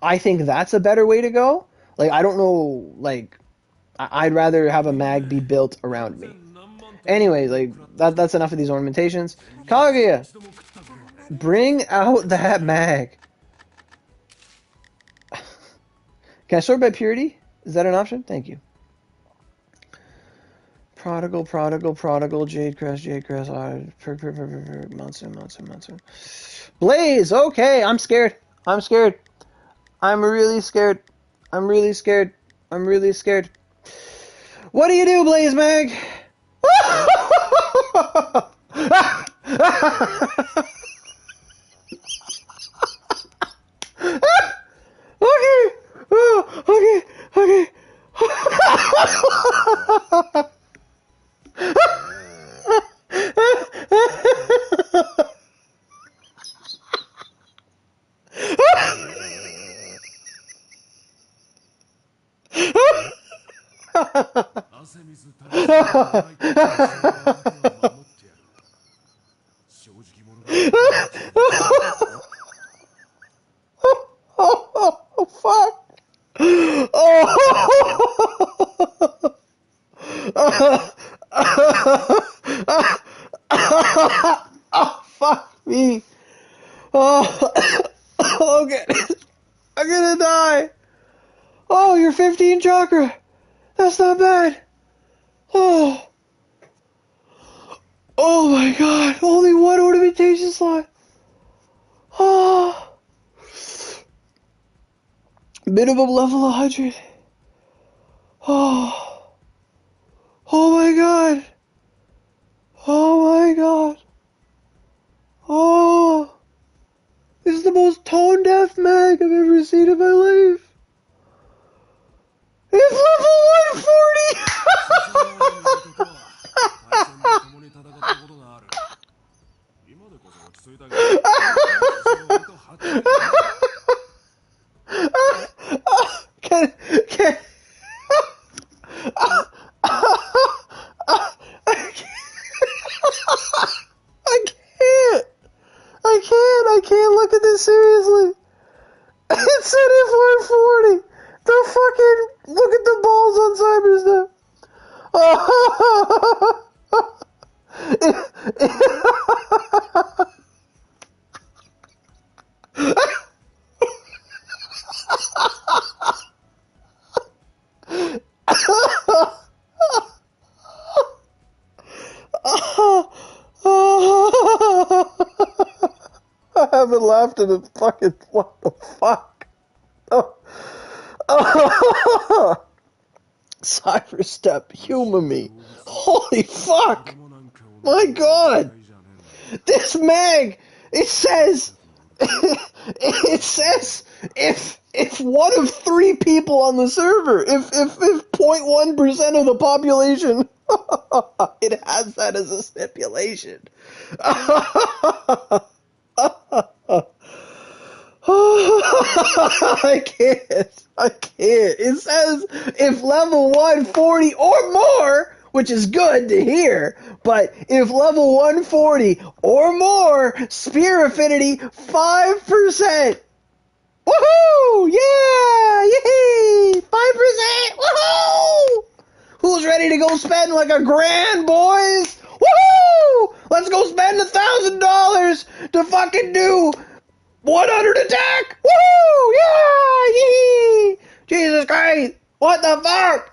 I think that's a better way to go. Like, I don't know, like, I'd rather have a mag be built around me. Anyway, like, that's enough of these ornamentations. Kaguya, bring out that mag. Can I sort by purity? Is that an option? Thank you. Prodigal, Jade Crest, Monster. Blaze, okay, I'm scared. I'm really scared. What do you do, Blaze Mag? Okay. Oh, okay. Oh, fuck. Oh, fuck me. Oh, okay. I'm gonna die. Oh, you're 15 chakra. That's not bad. Oh. Oh my god. Only one ornamentation slot. Oh. Minimum level 100. Oh. Oh my god. Oh my god. Oh. This is the most tone deaf mag I've ever seen in my life. It's level 140! can, I can't look at this seriously. It said it's 140. The fucking, look at the balls on Cyber's now. I haven't laughed at it. Fucking, what the fuck? Oh. Cyberstep, humor me. Holy fuck! My god! This mag, it says if one of 3 people on the server, if 0.1% of the population, it has that as a stipulation. I can't. It says if level 140 or more, which is good to hear, but if level 140 or more, spear affinity 5%. Woohoo! Yeah! Yay! 5%! Woohoo! Who's ready to go spend like $1,000, boys? Woohoo! Let's go spend $1,000 to fucking do 100 attack! Woo! Yeah! Yee! Jesus Christ! What the fuck?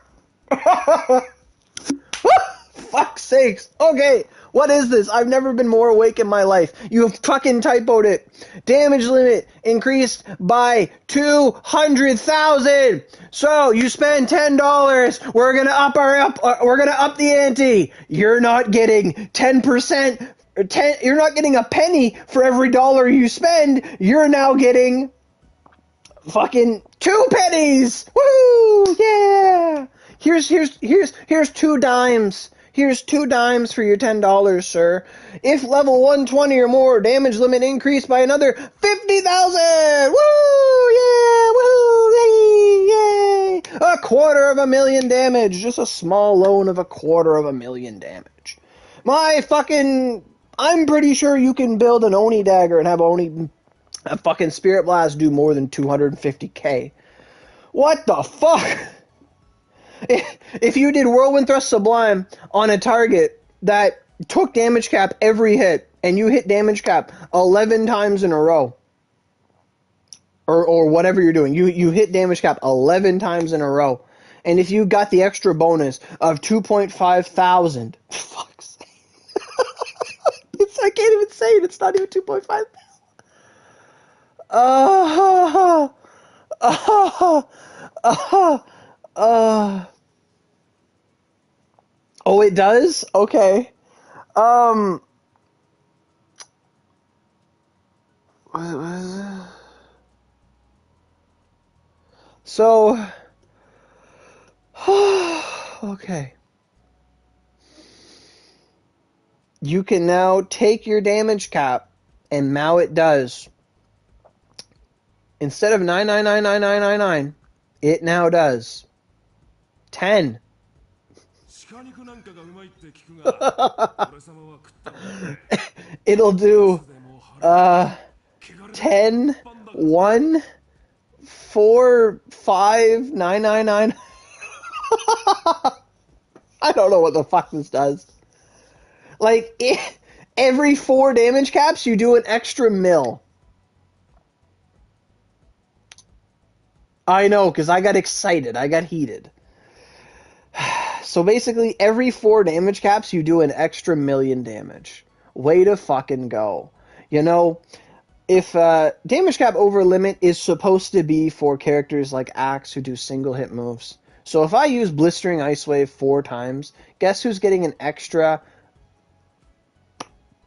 Fuck's sakes. Okay, what is this? I've never been more awake in my life. You have fucking typoed it. Damage limit increased by 200,000. So you spend $10. We're gonna up the ante. You're not getting 10%. You're not getting a penny for every dollar you spend. You're now getting fucking 2 pennies. Woo! Yeah. Here's 2 dimes. Here's 2 dimes for your $10, sir. If level 120 or more, damage limit increased by another 50,000. Woo! Yeah! Woo! Yay! 250,000 damage. Just a small loan of 250,000 damage. I'm pretty sure you can build an Oni dagger and have a fucking Spirit Blast do more than 250k. What the fuck? If you did Whirlwind Thrust Sublime on a target that took damage cap every hit, and you hit damage cap 11 times in a row, or whatever you're doing, you hit damage cap 11 times in a row, and if you got the extra bonus of 2,500, fuck's sake. I can't even say it. It's not even 2,500. Oh, it does? Okay. What is it? So, okay. You can now take your damage cap, and now it does. Instead of 9,999,999, it now does 10. It'll do 10, 1, 4, 5, 9, 9, 9. I don't know what the fuck this does. Like, every 4 damage caps, you do an extra mill. I know, because I got excited. I got heated. So basically, every 4 damage caps, you do an extra million damage. Way to fucking go. You know, if damage cap over limit is supposed to be for characters like Axe who do single hit moves. So if I use Blistering Ice Wave 4 times, guess who's getting an extra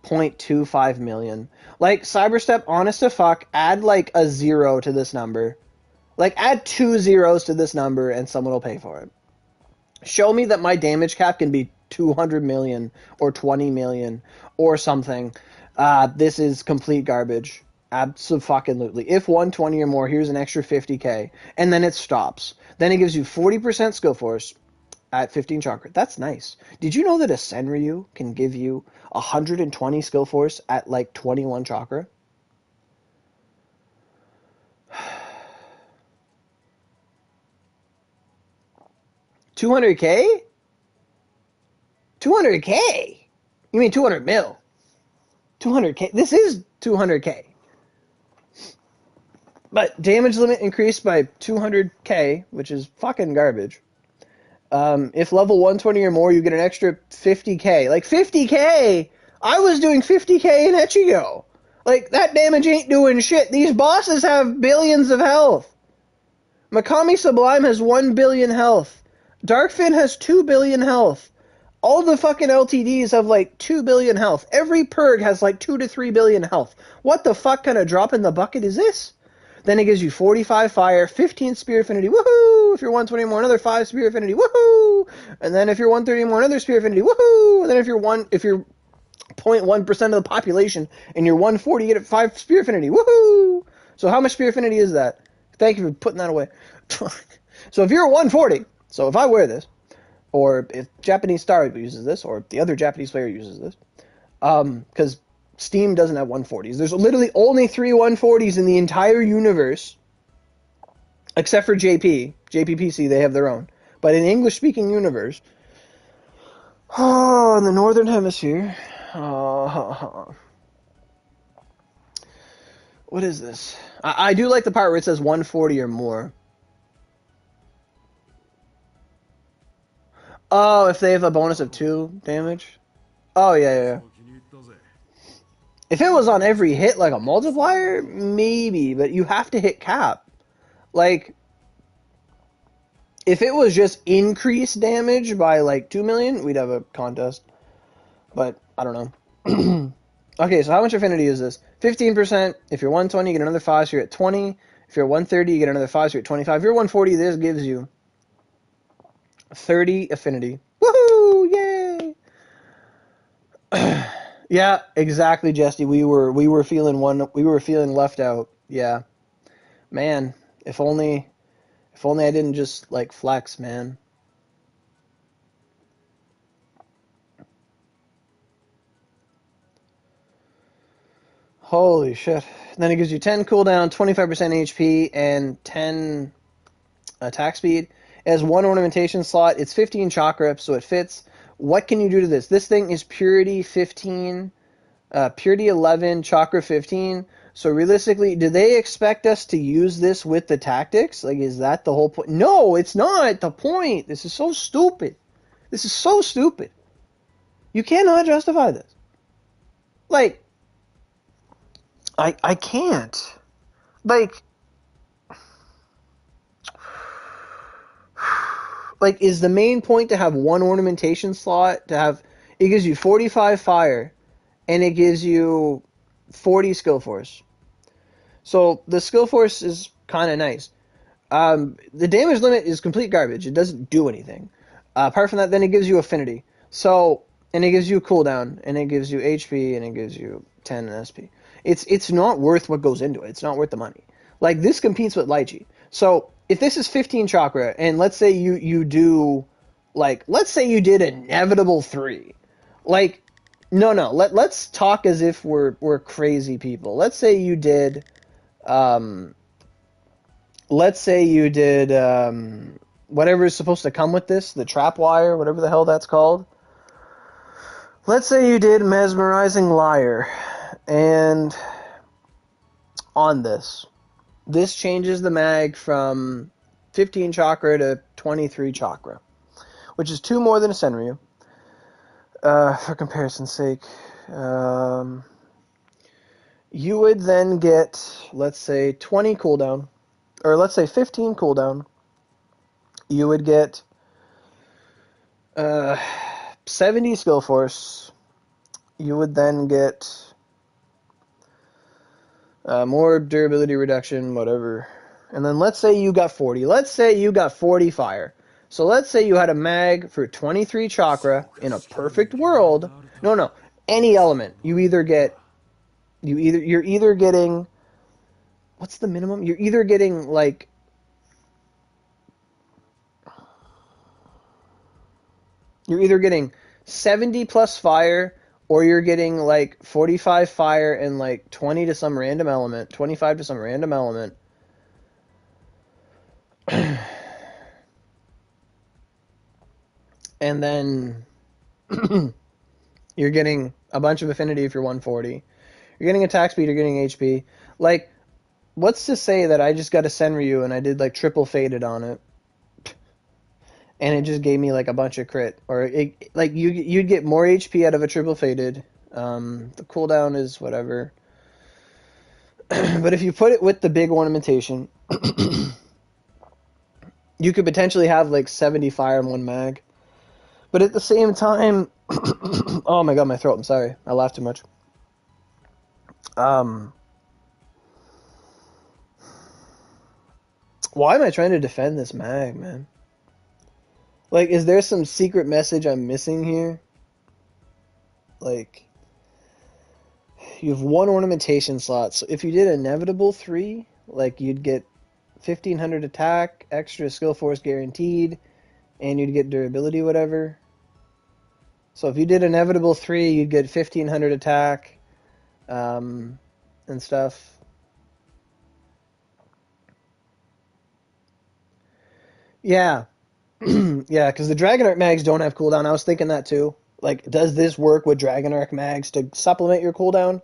0.25 million? Like, Cyberstep, honest to fuck, add like a 0 to this number. Like, add 2 zeros to this number and someone will pay for it. Show me that my damage cap can be 200 million or 20 million or something. This is complete garbage. Absolutely. If 120 or more, here's an extra 50k. And then it stops. Then it gives you 40% skill force at 15 chakra. That's nice. Did you know that a Senryu can give you 120 skill force at like 21 chakra? $200K? 200K? You mean 200 mil? 200K? This is 200K. But damage limit increased by 200K, which is fucking garbage. If level 120 or more, you get an extra 50K. Like, 50K? I was doing 50K in Ichigo. Like, that damage ain't doing shit. These bosses have billions of health. Makami Sublime has 1 billion health. Darkfin has 2 billion health. All the fucking LTDs have like 2 billion health. Every Purg has like 2 to 3 billion health. What the fuck kind of drop in the bucket is this? Then it gives you 45 fire, 15 spear affinity, woohoo! If you're 120 more, another 5 spear affinity, woohoo! And then if you're 130 more, another spear affinity, woohoo! And then if you're 0.1% of the population and you're 140, you get 5 spear affinity, woohoo! So how much spear affinity is that? Thank you for putting that away. So if you're 140, so if I wear this, or if Japanese Star uses this, or if the other Japanese player uses this, because Steam doesn't have 140s. There's literally only 3 140s in the entire universe, except for JPPC, they have their own. But in English-speaking universe, in the Northern Hemisphere, what is this? I do like the part where it says 140 or more. Oh, if they have a bonus of 2 damage? Oh, yeah. If it was on every hit like a multiplier, maybe, but you have to hit cap. Like, if it was just increased damage by like 2 million, we'd have a contest. But, I don't know. Okay, so how much affinity is this? 15%. If you're 120, you get another 5, so you're at 20. If you're 130, you get another 5, so you're at 25. If you're 140, this gives you 30 affinity. Woohoo! Yay! Yeah, exactly, Jesse. We were feeling left out. Yeah. Man, if only I didn't just like flex, man. Holy shit. And then it gives you 10 cooldown, 25% HP, and 10 attack speed. It has 1 ornamentation slot. It's 15 chakra, so it fits. What can you do to this? This thing is purity 15, purity 11, chakra 15. So realistically, do they expect us to use this with the tactics? Like, is that the whole point? No, it's not the point. This is so stupid. This is so stupid. You cannot justify this. Like, I can't. Like, is the main point to have 1 ornamentation slot? It gives you 45 fire, and it gives you 40 skill force. So the skill force is kind of nice. The damage limit is complete garbage. It doesn't do anything. Apart from that, then it gives you affinity. So, and it gives you cooldown, and it gives you HP, and it gives you 10 in SP. It's not worth what goes into it. It's not worth the money. Like, this competes with Lychee. So if this is 15 chakra, and let's say you do Like, let's say you did Inevitable 3. Like, no. Let's talk as if we're crazy people. Um, let's say you did whatever is supposed to come with this, the trap wire, whatever the hell that's called. Let's say you did Mesmerizing Liar, and on this changes the mag from 15 chakra to 23 chakra, which is 2 more than a Senryu. For comparison's sake, you would then get, let's say, 20 cooldown, or let's say 15 cooldown. You would get 70 skill force. You would then get more durability reduction, whatever. And then let's say you got 40. Let's say you got 40 fire. So let's say you had a mag for 23 chakra in a perfect world. No. Any element. You're either getting, what's the minimum? You're either getting like, you're either getting 70 plus fire, or you're getting like 45 fire and like 20 to some random element, 25 to some random element. And then you're getting a bunch of affinity if you're 140. You're getting attack speed, you're getting HP. Like, what's to say that I just got a Senryu and I did like triple faded on it, and it just gave me like a bunch of crit, or like you'd get more HP out of a triple faded. The cooldown is whatever. But if you put it with the big ornamentation, you could potentially have like 70 fire in one mag. But at the same time, oh my god, my throat, I'm sorry. I laughed too much. Why am I trying to defend this mag, man? Like, is there some secret message I'm missing here? Like, you have 1 ornamentation slot, so if you did Inevitable 3, like, you'd get 1500 attack, extra skill force guaranteed, and you'd get durability, whatever. So if you did Inevitable 3, you'd get 1500 attack, and stuff. Yeah. Yeah, because the Dragon Arc mags don't have cooldown. I was thinking that too. Like, does this work with Dragon Arc mags to supplement your cooldown?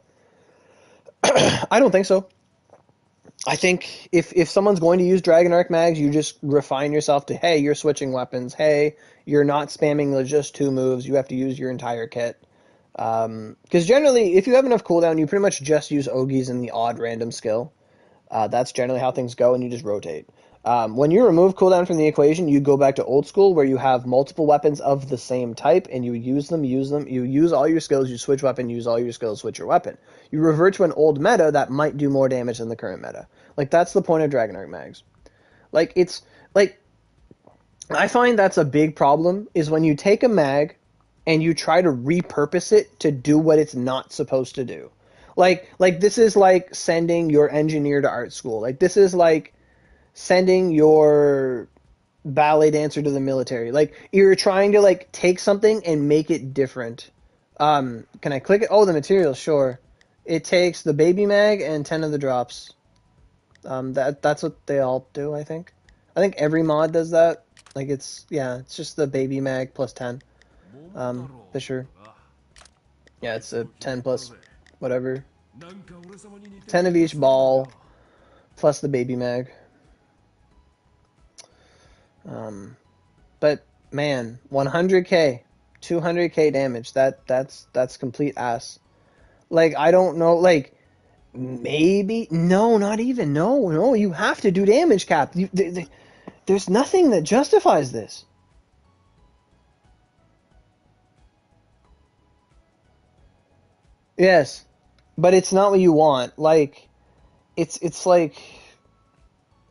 I don't think so. I think if someone's going to use Dragon Arc mags, you just refine yourself to, hey, you're switching weapons. Hey, you're not spamming the just 2 moves. You have to use your entire kit. Because generally, if you have enough cooldown, you pretty much just use Ogis and the odd random skill. That's generally how things go, and you just rotate. When you remove cooldown from the equation, you go back to old school, where you have multiple weapons of the same type, and you use them. You use all your skills, you switch weapon, use all your skills, switch your weapon. You revert to an old meta that might do more damage than the current meta. Like, that's the point of Dragon Arc mags. Like, it's, like, I find that's a big problem, is when you take a mag, and you try to repurpose it to do what it's not supposed to do. Like this is like sending your engineer to art school. Like, this is like sending your ballet dancer to the military. Like, you're trying to like take something and make it different. Can I click it? Oh, the materials, sure. It takes the baby mag and 10 of the drops. That's what they all do, I think. I think every mod does that. Like, it's just the baby mag plus 10. Fisher. Yeah, it's a 10 plus whatever. 10 of each ball plus the baby mag. But man, 100k, 200k damage. That's complete ass. Like, I don't know, like, maybe, no, not even, no, you have to do damage cap. There's nothing that justifies this. Yes, but it's not what you want. Like, it's like,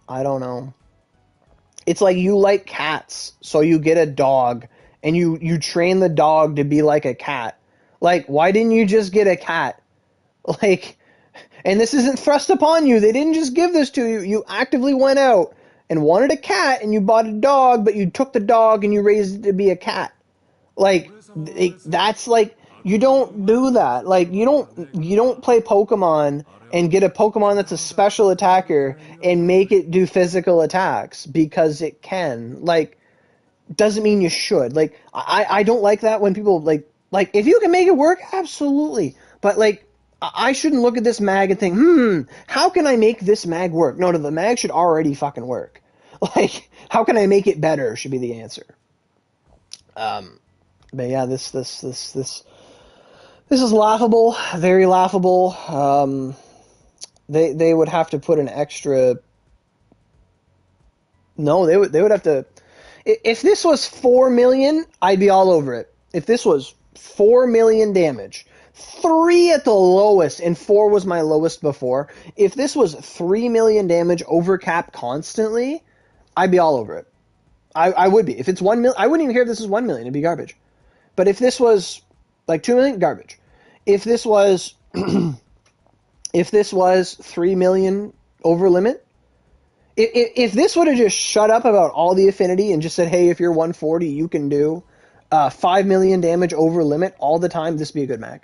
I don't know. It's like you like cats, so you get a dog, and you train the dog to be like a cat. Like, why didn't you just get a cat? Like, and this isn't thrust upon you. They didn't just give this to you. You actively went out and wanted a cat, and you bought a dog, but you took the dog and you raised it to be a cat. Like that's like you don't do that. Like you don't play Pokemon and get a Pokemon that's a special attacker and make it do physical attacks because it can. Like doesn't mean you should. Like I don't like that when people like if you can make it work, absolutely. But like I shouldn't look at this mag and think, how can I make this mag work? No, the mag should already fucking work. Like, how can I make it better should be the answer. But yeah, this is laughable, very laughable. They would have to put an extra. No, they would have to. If this was 4 million, I'd be all over it. If this was 4 million damage, 3 at the lowest, and 4 was my lowest before. If this was 3 million damage over cap constantly, I'd be all over it. I would be. If it's 1 million, I wouldn't even care if this is 1 million. It'd be garbage. But if this was like 2 million, garbage. If this was if this was 3 million over limit, if this would have just shut up about all the affinity and just said, hey, if you're 140, you can do 5 million damage over limit all the time, this would be a good mag.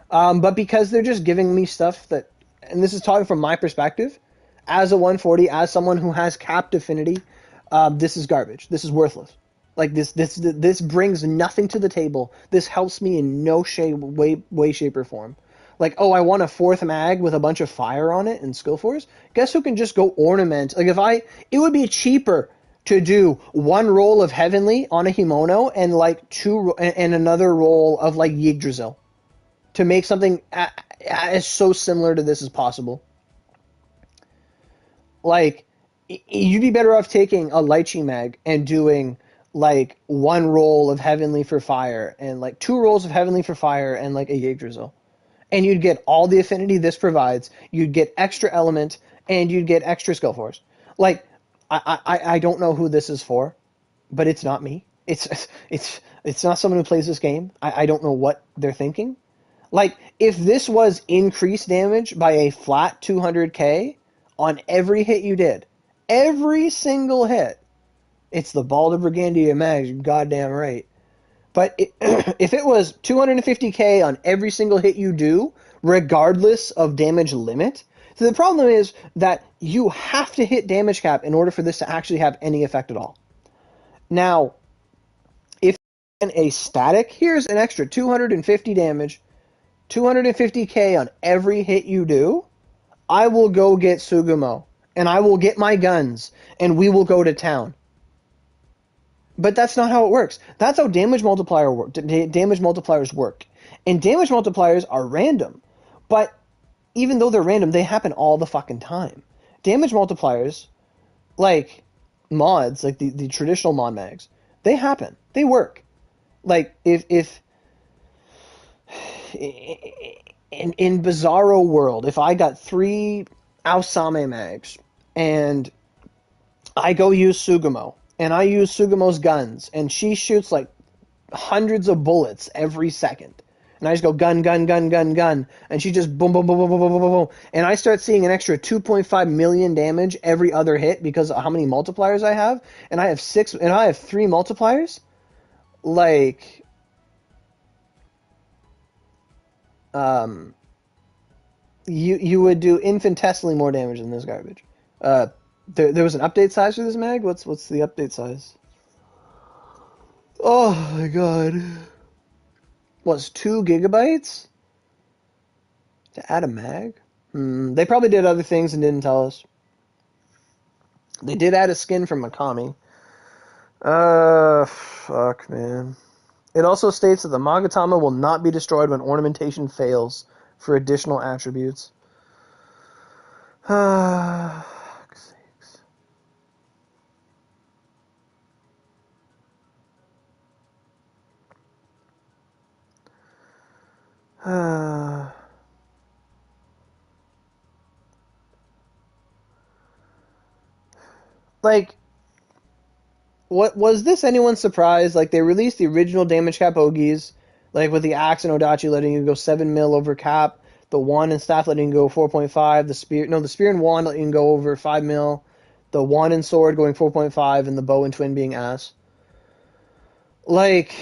But because they're just giving me stuff that, and this is talking from my perspective, as a 140, as someone who has capped affinity, this is garbage. This is worthless. Like this brings nothing to the table. This helps me in no way, shape, or form. Like, oh, I want a 4th mag with a bunch of fire on it and skill force. Guess who can just go ornament? Like it would be cheaper to do 1 roll of Heavenly on a Himono and like 2 and another roll of like Yggdrasil to make something as so similar to this as possible. Like, you'd be better off taking a Lychee mag and doing like 1 roll of Heavenly for fire and like 2 rolls of Heavenly for fire and like a Yggdrasil. And you'd get all the affinity this provides, you'd get extra element, and you'd get extra skill force. Like, I don't know who this is for, but it's not me. It's not someone who plays this game. I don't know what they're thinking. Like, if this was increased damage by a flat 200k on every hit you did, every single hit, it's the Balder Brigandia mags, you're goddamn right. But if it was 250k on every single hit you do, regardless of damage limit, so the problem is that you have to hit damage cap in order for this to actually have any effect at all. Now, if a static, here's an extra 250 damage, 250k on every hit you do, I will go get Sugamo, and I will get my guns, and we will go to town. But that's not how it works. That's how damage multipliers work. And damage multipliers are random. But even though they're random, they happen all the fucking time. Damage multipliers, like mods, like the traditional mod mags, they happen. They work. Like if in Bizarro World, if I got 3 Ausame mags and I go use Sugamo, and I use Sugamo's guns, and she shoots like hundreds of bullets every second. And I just go gun, gun, gun, gun, gun, and she just boom, boom, boom, boom, boom, boom, boom, boom. And I start seeing an extra 2.5 million damage every other hit because of how many multipliers I have. And I have 3 multipliers. Like, you would do infinitesimally more damage than this garbage. There was an update size for this mag? What's the update size? Oh my god. Was 2 gigabytes? To add a mag? They probably did other things and didn't tell us. They did add a skin from Makami. Fuck, man. It also states that the Magatama will not be destroyed when ornamentation fails for additional attributes. Like, what was this anyone's surprise? Like, they released the original damage cap Ogies, like with the axe and Odachi letting you go 7 mil over cap, the wand and staff letting you go 4.5, the spear and wand letting you go over 5 mil, The wand and sword going 4.5 and the bow and twin being ass. Like,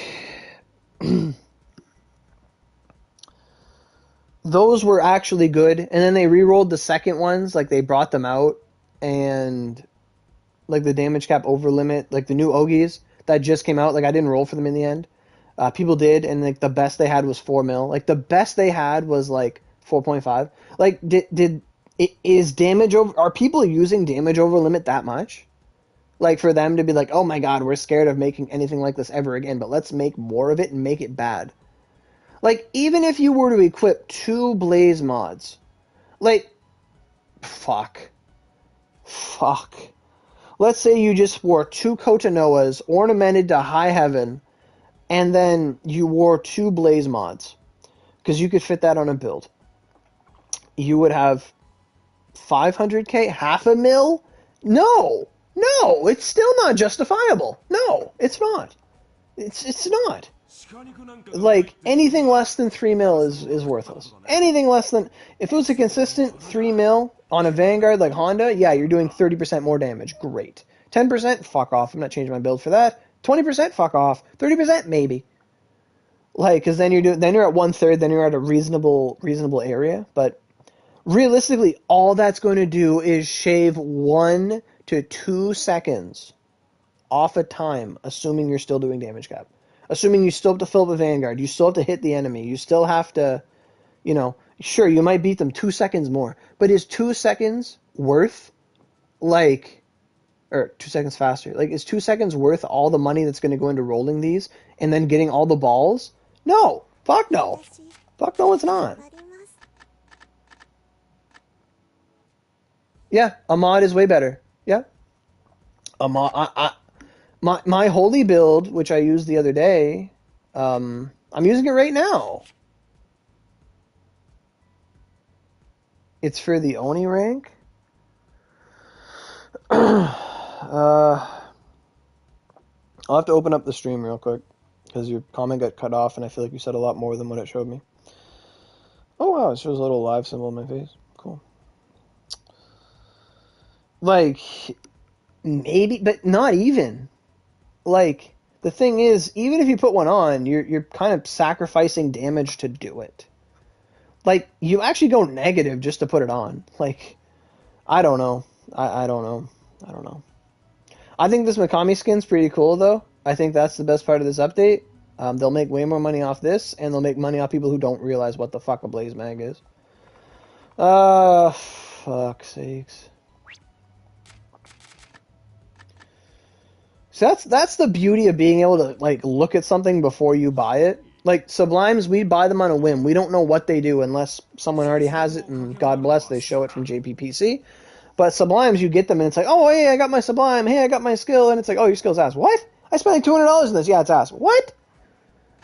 those were actually good. And then they re-rolled the second ones, like they brought them out, and like the damage cap over limit, like the new Ogis that just came out, like I didn't roll for them in the end. People did, and like the best they had was 4 mil. Like the best they had was like 4.5. Like is damage over? Are people using damage over limit that much? Like for them to be like, oh my god, we're scared of making anything like this ever again, but let's make more of it and make it bad. Like even if you were to equip 2 blaze mods, like fuck. Let's say you just wore 2 Kotanoas ornamented to high heaven, and then you wore 2 blaze mods, because you could fit that on a build. You would have 500k, half a mil? No, it's still not justifiable. No, it's not. It's not. Like anything less than 3 mil is worthless. Anything less than, if it was a consistent 3 mil on a Vanguard like Honda, yeah, you're doing 30% more damage. Great. 10%, fuck off. I'm not changing my build for that. 20%, fuck off. 30%, maybe. Like, because then you're at 1/3, then you're at a reasonable area. But realistically, all that's going to do is shave 1 to 2 seconds off of time, assuming you're still doing damage cap. Assuming you still have to fill up a Vanguard, you still have to hit the enemy, you still have to, sure, you might beat them 2 seconds more, but is 2 seconds worth, like, or 2 seconds faster, like, is 2 seconds worth all the money that's going to go into rolling these and then getting all the balls? No. Fuck no. Fuck no, it's not. Yeah, a mod is way better. Yeah. A mod, My holy build, which I used the other day, I'm using it right now. It's for the Oni rank. I'll have to open up the stream real quick, because your comment got cut off, and I feel like you said a lot more than what it showed me. Oh wow, it shows a little live symbol on my face. Cool. Like, maybe, but not even. Like, the thing is, even if you put one on, you're kind of sacrificing damage to do it. Like, you actually go negative just to put it on. Like, I don't know. I don't know. I think this Makami skin's pretty cool, though. I think that's the best part of this update. They'll make way more money off this, and they'll make money off people who don't realize what the fuck a Blaze Mag is. Fuck sakes. So that's the beauty of being able to, like, look at something before you buy it. Like, Sublimes, we buy them on a whim. We don't know what they do unless someone already has it, and God bless, they show it from JPPC. But Sublimes, you get them, and it's like, oh, hey, I got my Sublime. Hey, I got my skill. And it's like, oh, your skill's ass. What? I spent like $200 in this. Yeah, it's ass. What?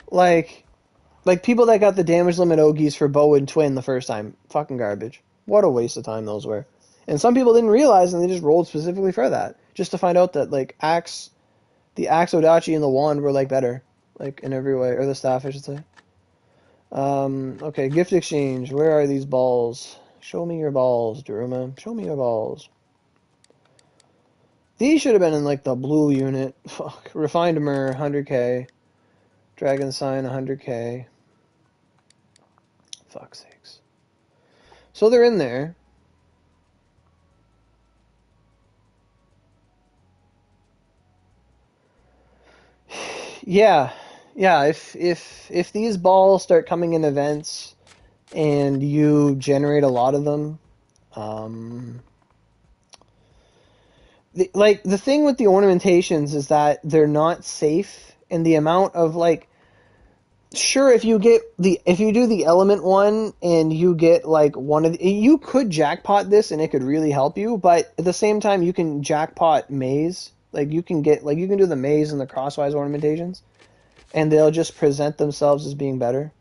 Like people that got the damage limit Ogis for Bow and Twin the first time. Fucking garbage. What a waste of time those were. And some people didn't realize, and they just rolled specifically for that. Just to find out that, like, the Axe Odachi and the Wand were, like, better. Like, in every way. Or the Staff, I should say. Okay, gift exchange. Where are these balls? Show me your balls, Daruma. Show me your balls. These should have been in, like, the blue unit. Fuck. Refined Myrrh, 100k. Dragon Sign, 100k. Fuck's sakes. So they're in there. Yeah. If these balls start coming in events and you generate a lot of them, the thing with the ornamentations is that they're not safe, and the amount of, like, sure, if you do the element one and you get, like, you could jackpot this and it could really help you, but at the same time you can jackpot maze. Like, you can do the maze and the crosswise ornamentations, and they'll just present themselves as being better.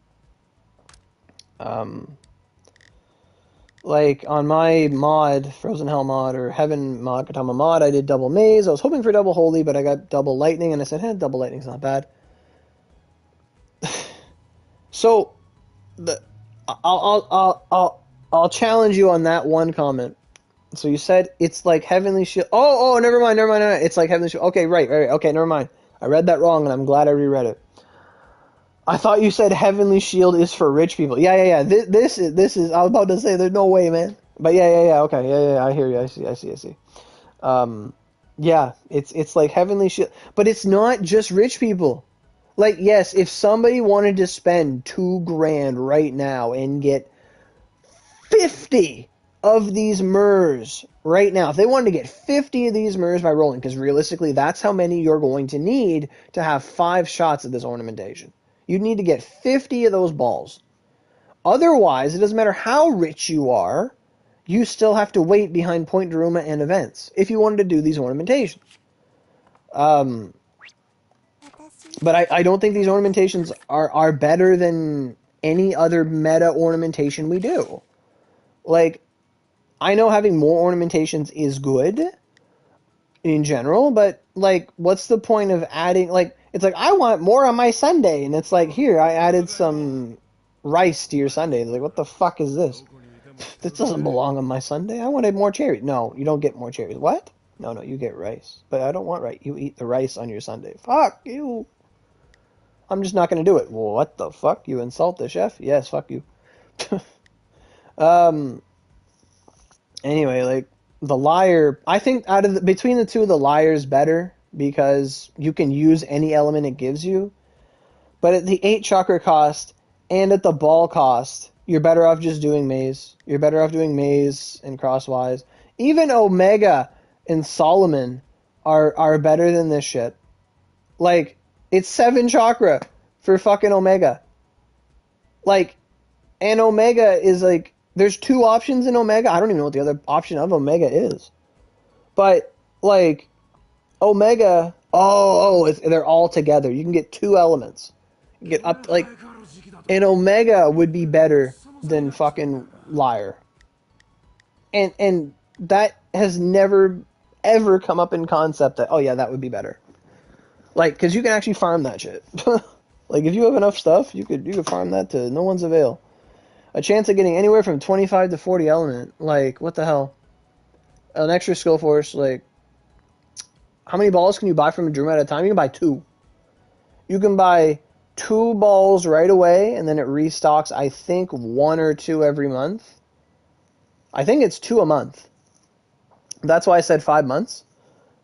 Like, on my mod, Frozen Hell mod, or Heaven Magatama mod, I did double maze. I was hoping for double holy, but I got double lightning, and I said, double lightning's not bad. So, I'll challenge you on that one comment. So you said it's like Heavenly Shield. Oh, never mind, never mind, never mind. It's like Heavenly Shield. Okay, right. Okay, never mind. I read that wrong, and I'm glad I reread it. I thought you said Heavenly Shield is for rich people. Yeah. This is. I was about to say, there's no way, man. But yeah. Okay, yeah. I hear you. I see. Um, yeah, it's like Heavenly Shield, but it's not just rich people. Like, yes, if somebody wanted to spend 2 grand right now and get 50 of these MERS right now, if they wanted to get 50 of these MERS by rolling, because realistically, that's how many you're going to need to have 5 shots of this ornamentation. You'd need to get 50 of those balls. Otherwise, it doesn't matter how rich you are, you still have to wait behind Point Daruma and events if you wanted to do these ornamentations. Um, but I don't think these ornamentations are better than any other meta ornamentation we do. Like, I know having more ornamentations is good in general, but like, what's the point of adding, like, it's like, I want more on my sundae, and it's like, here, I added some rice to your sundae. Like, what the fuck is this? This doesn't belong on my sundae. I wanted more cherries. No, you don't get more cherries. What? No, you get rice. But I don't want rice. You eat the rice on your sundae. Fuck you. I'm just not going to do it. Well, what the fuck? You insult the chef? Yes, fuck you. um. Anyway, like, the lyre, I think between the two, the lyre's better because you can use any element it gives you. But at the 8 chakra cost and at the ball cost, you're better off just doing maze. You're better off doing maze and crosswise. Even Omega and Solomon are better than this shit. Like, it's 7 chakra for fucking Omega. Like, and Omega is like, there's 2 options in Omega. I don't even know what the other option of Omega is. But, like, Omega, they're all together. You can get 2 elements. You get up, like, and Omega would be better than fucking Lyre. And that has never, ever come up in concept that, oh yeah, that would be better. Like, because you can actually farm that shit. Like, if you have enough stuff, you could farm that to no one's avail. A chance of getting anywhere from 25 to 40 element. Like, what the hell? An extra skill force, like, how many balls can you buy from a Droom at a time? You can buy 2. You can buy 2 balls right away, and then it restocks, I think, 1 or 2 every month. I think it's 2 a month. That's why I said 5 months.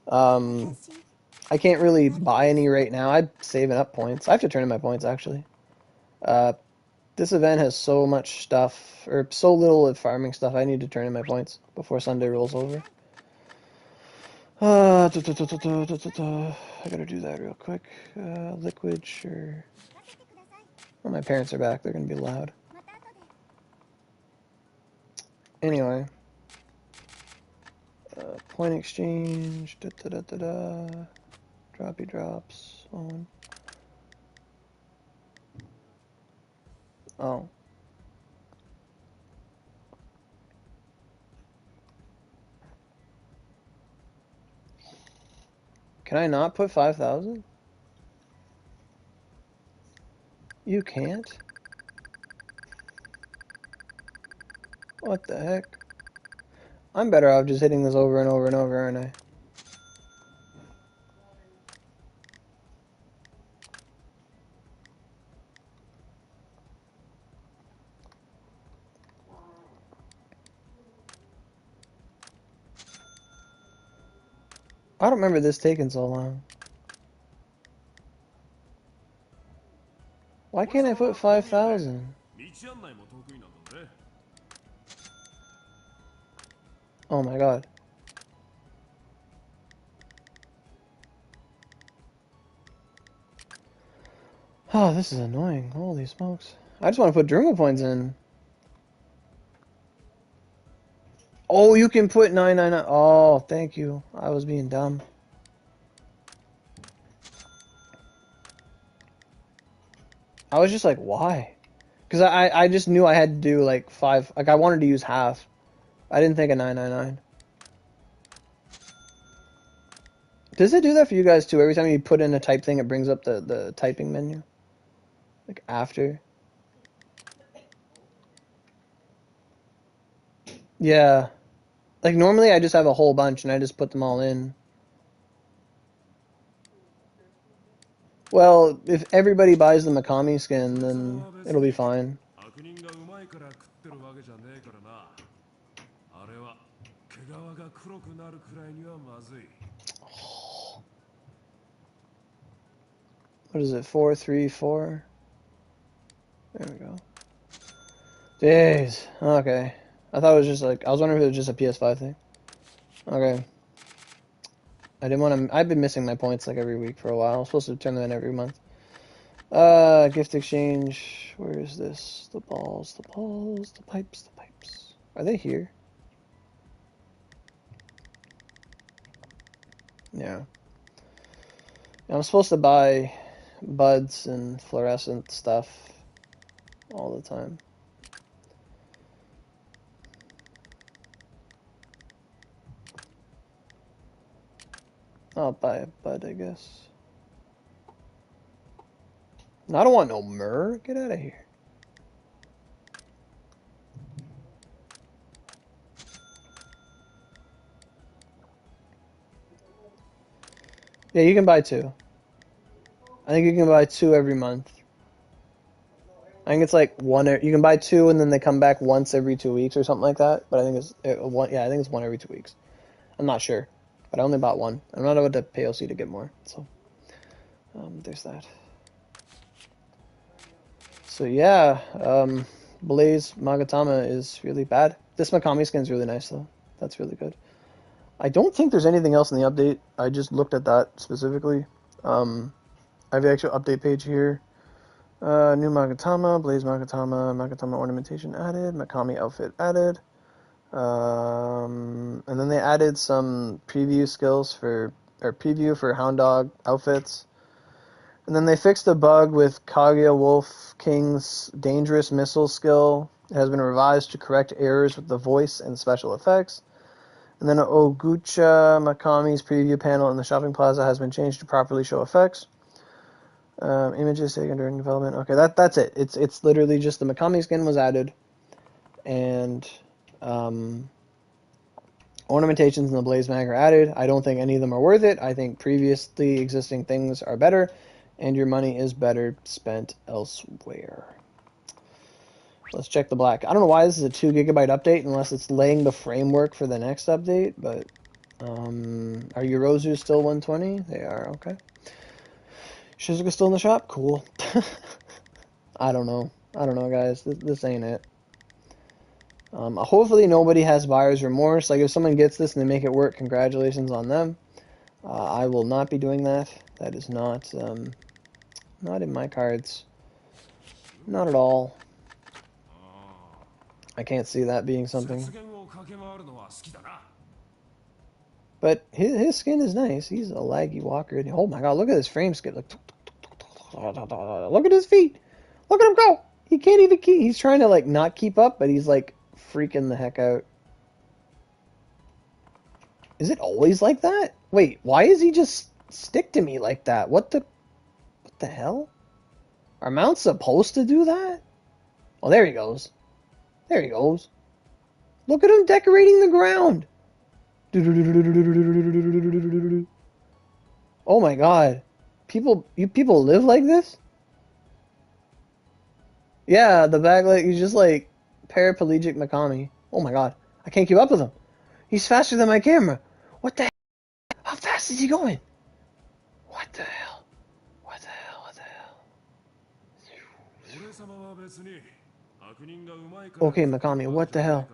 I can't really buy any right now. I'm saving up points. I have to turn in my points, actually. This event has so much stuff, or so little of farming stuff. I need to turn in my points before Sunday rolls over. I gotta do that real quick. Liquid, sure. Oh, my parents are back. They're gonna be loud. Anyway. Point exchange. Droppy drops on. Oh. Can I not put 5,000? You can't? What the heck? I'm better off just hitting this over and over and over, aren't I? I don't remember this taking so long. Why can't I put 5,000? Oh my god. Oh, this is annoying. Holy smokes. I just want to put Druma points in. Oh, you can put 999. Oh, thank you. I was being dumb. I was just like, why? Because I just knew I had to do like 5. Like, I wanted to use half. I didn't think of 999. Does it do that for you guys too? Every time you put in a type thing, it brings up the typing menu? Like, after? Yeah. Like, normally I just have a whole bunch and I just put them all in. Well, if everybody buys the Makami skin, then it'll be fine. What is it? 434? There we go. Jeez. Okay. I thought it was just like, I was wondering if it was just a PS5 thing. Okay. I didn't want to, I've been missing my points like every week for a while. I was supposed to turn them in every month. Gift exchange. Where is this? The balls, the pipes, the pipes. Are they here? Yeah. I'm supposed to buy buds and fluorescent stuff all the time. I'll buy a bud, I guess. I don't want no myrrh. Get out of here. Yeah, you can buy 2. I think you can buy 2 every month. I think it's like one. You can buy 2 and then they come back once every 2 weeks or something like that. But I think it's one. Yeah, I think it's 1 every 2 weeks. I'm not sure, but I only bought 1. I'm not about to pay OC to get more. So there's that. So yeah, Blaze Magatama is really bad. This Makami skin is really nice though. That's really good. I don't think there's anything else in the update. I just looked at that specifically. I have the actual update page here. New Magatama, Blaze Magatama, Magatama ornamentation added, Makami outfit added. And then they added some preview skills for Hound Dog outfits. And then they fixed a bug with Kaguya Wolf King's dangerous missile skill. It has been revised to correct errors with the voice and special effects. And then Ogucha Makami's preview panel in the shopping plaza has been changed to properly show effects. Images taken during development. Okay, that's it. It's literally just the Makami skin was added, and ornamentations in the Blaze Mag are added. I don't think any of them are worth it. I think previously existing things are better, and your money is better spent elsewhere. Let's check the black. I don't know why this is a 2 GB update unless it's laying the framework for the next update, but are Yorozu still 120? They are, okay. Shizuka still in the shop? Cool. I don't know. Guys. This ain't it. Hopefully nobody has buyer's remorse. Like, if someone gets this and they make it work, congratulations on them. I will not be doing that. That is not in my cards. Not at all. I can't see that being something. But his skin is nice. He's a laggy walker. Oh my god, look at his frame skin. Look at his feet. Look at him go. He can't even keep. He's trying to like not keep up, but he's like freaking the heck out. Is it always like that? Wait, why is he just stick to me like that? What the hell? Are mounts supposed to do that? Oh, there he goes. There he goes. Look at him decorating the ground. Oh my god. People live like this? Yeah, the back leg, he's just like paraplegic Mikami. Oh my god. I can't keep up with him. He's faster than my camera. What the hell? How fast is he going? What the hell? What the hell? What the hell? Okay, Makami, what the hell?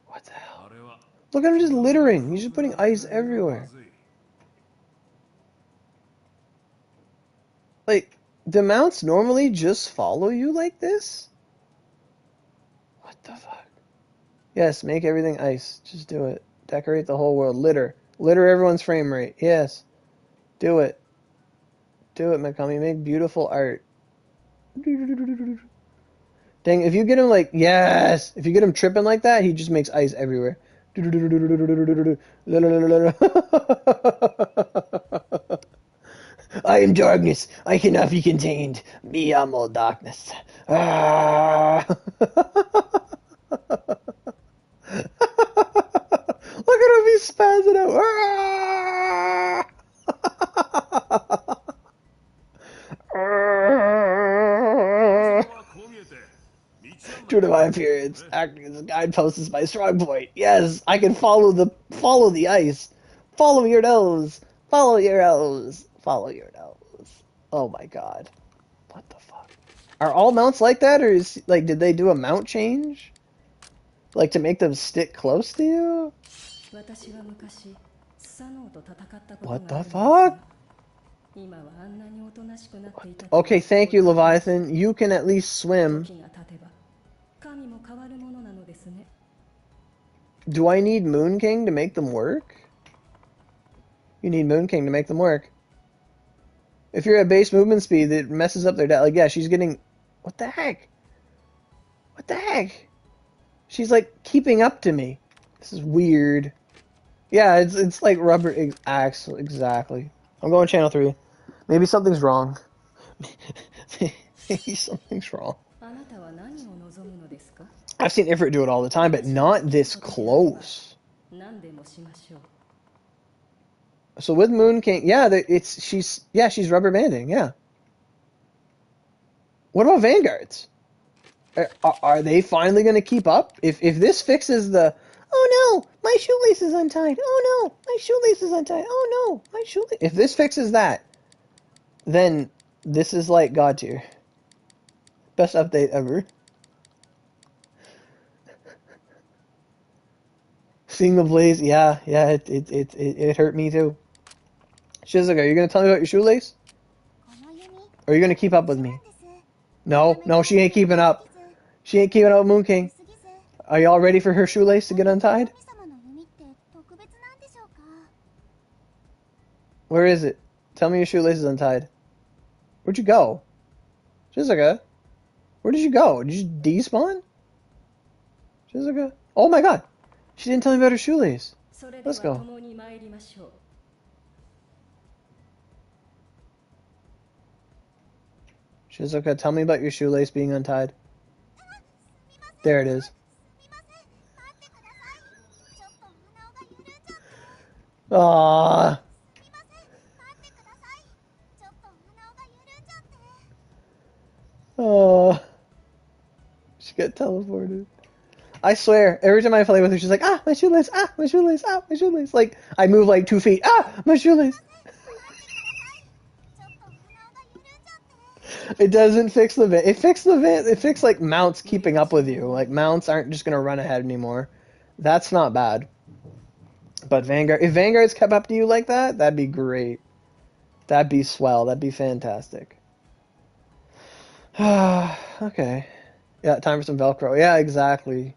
What the hell? Look at him just littering. He's just putting ice everywhere. Like, the mounts normally just follow you like this? What the fuck? Yes, make everything ice. Just do it. Decorate the whole world. Litter. Litter everyone's frame rate. Yes. Do it. Do it, Mikami. Make beautiful art. Dang, if you get him like, yes! If you get him tripping like that, he just makes ice everywhere. I am darkness. I cannot be contained. Me amo darkness. Ah. He's spazzing out. True to my appearance, acting as a guidepost is my strong point. Yes, I can follow the ice. Follow your nose. Follow your nose. Follow your nose. Oh my god. What the fuck? Are all mounts like that, or is like did they do a mount change? Like to make them stick close to you? What the fuck? Okay, thank you, Leviathan. You can at least swim. Do I need Moon King to make them work? You need Moon King to make them work. If you're at base movement speed, it messes up their like yeah, she's getting what the heck? What the heck? She's like keeping up to me. This is weird. Yeah, it's like rubber axe exactly. I'm going channel 3. Maybe something's wrong. Maybe something's wrong. I've seen Ifrit do it all the time, but not this close. So with Moon King, yeah, she's rubber banding, yeah. What about Vanguards? Are they finally going to keep up? If this fixes the, oh no, my shoelace is untied. Oh no, my shoelace is untied. Oh no, my shoelace. If this fixes that, then this is like God tier. Best update ever. Seeing the blaze, yeah, it hurt me too. Shizuka, are you gonna tell me about your shoelace? Or are you gonna keep up with me? No, she ain't keeping up. She ain't keeping up with Moon King. Are y'all ready for her shoelace to get untied? Where is it? Tell me your shoelace is untied. Where'd you go? Shizuka? Where did you go? Did you despawn? Shizuka? Oh my god! She didn't tell me about her shoelace. Let's go. Shizuka, tell me about your shoelace being untied. There it is. Aww. Oh. She got teleported. I swear, every time I play with her, she's like, ah, my shoelace, ah, my shoelace, ah, my shoelace. Like, I move like 2 feet, ah, my shoelace. It doesn't fix the vent. It fixed the vent. It fixed, like, mounts keeping up with you. Like, mounts aren't just going to run ahead anymore. That's not bad. But Vanguard, if Vanguards kept up to you like that, that'd be great. That'd be swell. That'd be fantastic. Okay. Yeah, time for some Velcro. Yeah, exactly.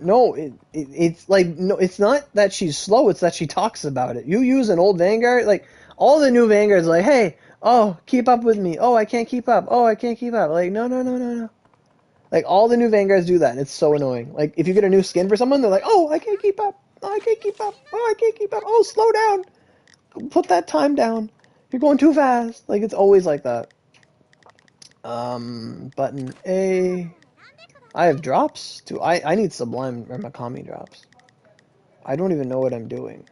No, it's like, no, it's not that she's slow, it's that she talks about it. You use an old Vanguard, like, all the new Vanguards like, hey, oh, keep up with me. Oh, I can't keep up. Oh, I can't keep up. Like, no. Like, all the new Vanguards do that, and it's so annoying. Like, if you get a new skin for someone, they're like, oh, I can't keep up. Oh, I can't keep up. Oh, I can't keep up. Oh, slow down. Put that time down. You're going too fast. Like, it's always like that. Button A. I have drops? I need Sublime or Makami drops. I don't even know what I'm doing.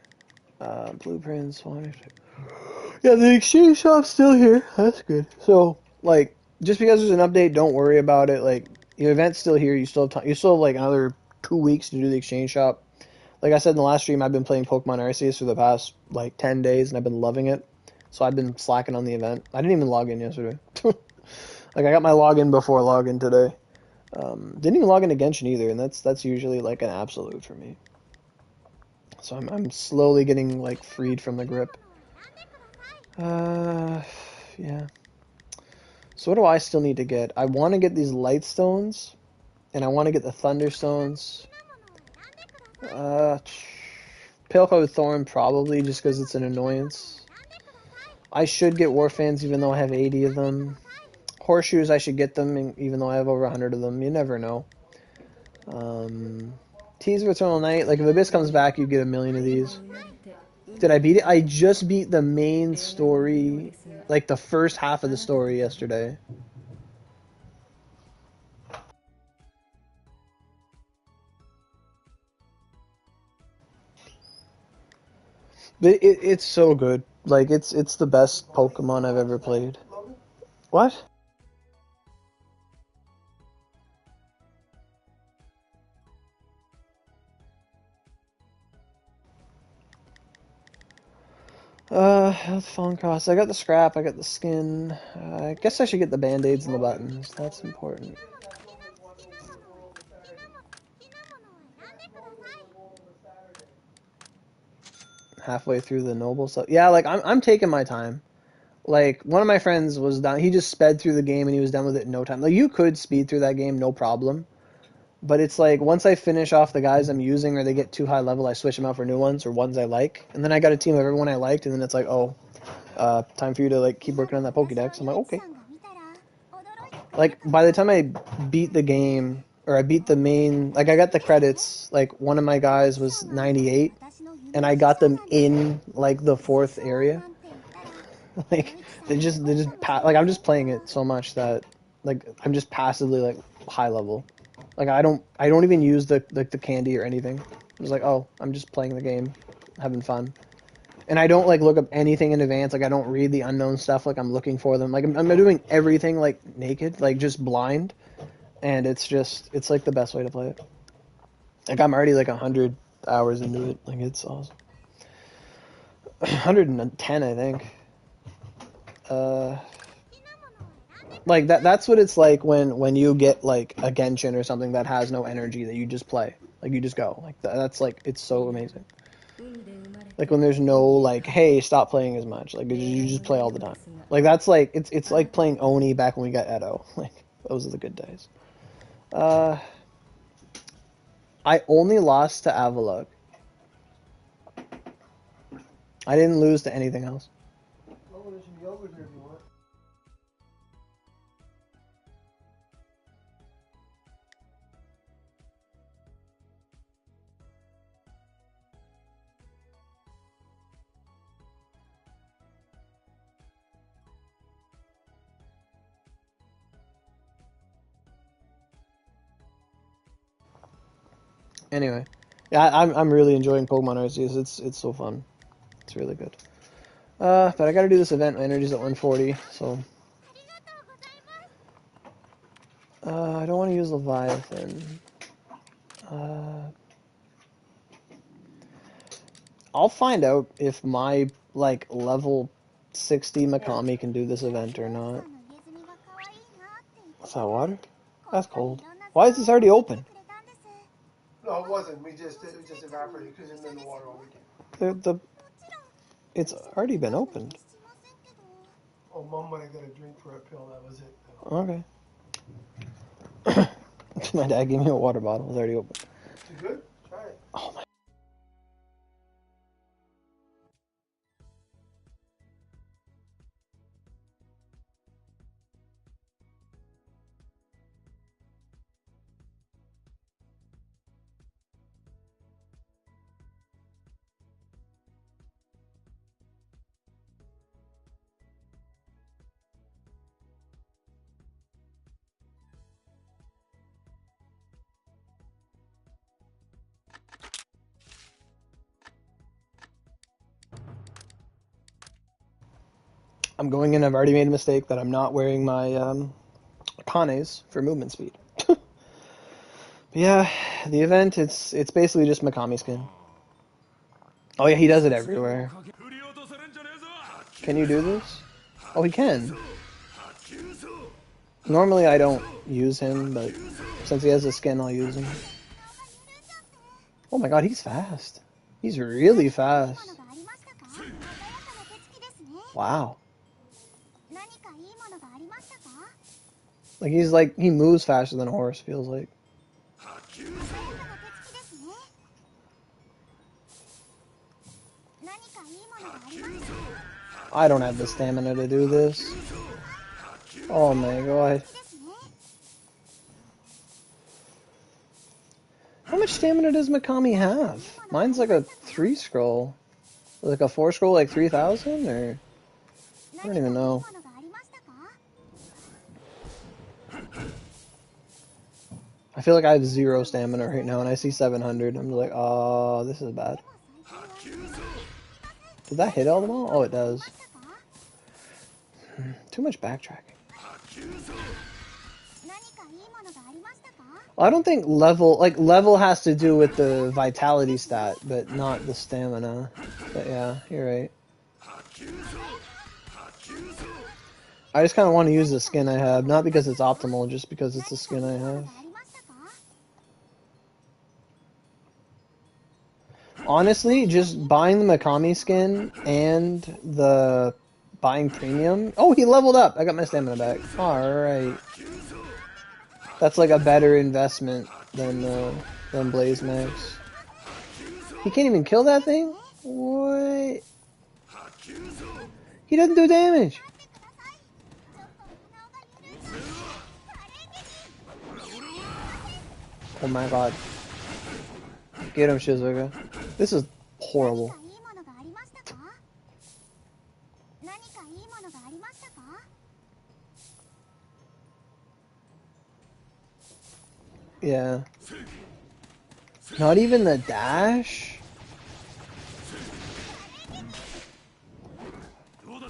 Blueprints. Yeah, the exchange shop's still here. That's good. So, like, just because there's an update, don't worry about it. Like, your event's still here. You still have time. You still have, like, another 2 weeks to do the exchange shop. Like I said in the last stream, I've been playing Pokemon Arceus for the past, like, 10 days, and I've been loving it. So I've been slacking on the event. I didn't even log in yesterday. Like, I got my login before login today. Didn't even log into Genshin either, and that's usually, like, an absolute for me. So I'm slowly getting, like, freed from the grip. Yeah. So what do I still need to get? I want to get these light stones, and I want to get the thunder stones. Pale Colored Thorn probably, just because it's an annoyance. I should get War Fans even though I have 80 of them. Horseshoes, I should get them even though I have over 100 of them. You never know. Tease of Eternal Night, like if Abyss comes back, you get 1,000,000 of these. Did I beat it? I just beat the main story, like the first half of the story yesterday. But it's so good. Like it's the best Pokemon I've ever played. What? That's Phone Cross. I got the scrap, I got the skin. I guess I should get the band-aids and the buttons. That's important. Halfway through the noble stuff. Yeah, like I'm taking my time. Like one of my friends was done. He just sped through the game and he was done with it in no time. Like you could speed through that game, no problem. But it's like once I finish off the guys I'm using or they get too high level, I switch them out for new ones or ones I like. And then I got a team of everyone I liked, and then it's like, oh, time for you to like keep working on that Pokédex. I'm like, okay. Like by the time I beat the game or I beat the main, like I got the credits. Like one of my guys was 98, and I got them in like the fourth area. Like like I'm just playing it so much that like I'm just passively like high level. Like I don't even use the candy or anything. I'm just like, oh, I'm just playing the game, having fun. And I don't like look up anything in advance. Like I don't read the unknown stuff. Like I'm looking for them. Like I'm doing everything like naked, like just blind. And it's like the best way to play it. Like I'm already like 100 hours into it. Like it's awesome. 110, I think. Uh, like that's what it's like when you get like a Genshin or something that has no energy that you just play. Like you just go. Like that's like it's so amazing. Like when there's no like, hey, stop playing as much. Like you just play all the time. Like that's like it's like playing Oni back when we got Edo. Like those are the good days. I only lost to Avalok. I didn't lose to anything else. Anyway, yeah, I'm really enjoying Pokemon Arceus. It's so fun. It's really good. But I gotta do this event. My energy's at 140, so I don't want to use Leviathan. I'll find out if my like level 60 Makami can do this event or not. What's that, water? That's cold. Why is this already open? No, it wasn't. It just evaporated because it's in the water all weekend. It's already been opened. Oh, Mom might have got a drink for a pill. That was it. Okay. My dad gave me a water bottle. It was already open. Is it good? Try it. Oh my. I'm going in. I've already made a mistake that I'm not wearing my Kanes for movement speed. But yeah, the event it's basically just Makami skin. Oh yeah, he does it everywhere. Can you do this? Oh, he can. Normally I don't use him, but since he has a skin, I'll use him. Oh my god, he's fast. He's really fast. Wow. Like he moves faster than a horse, feels like. I don't have the stamina to do this. Oh my god. How much stamina does Mikami have? Mine's like a 3 scroll. Like a 4 scroll, like 3,000? Or I don't even know. I feel like I have 0 stamina right now, and I see 700. I'm like, oh, this is bad. Did that hit all of them all? Oh, it does. Too much backtracking. Well, I don't think level has to do with the vitality stat, but not the stamina. But yeah, you're right. I just kind of want to use the skin I have, not because it's optimal, just because it's the skin I have. Honestly, just buying the Makami skin and the buying premium. Oh, he leveled up. I got my stamina back. Alright. That's like a better investment than Blaze Max. He can't even kill that thing? What? He doesn't do damage. Oh my god. Get him, Shizuka. This is horrible. Yeah. Not even the dash?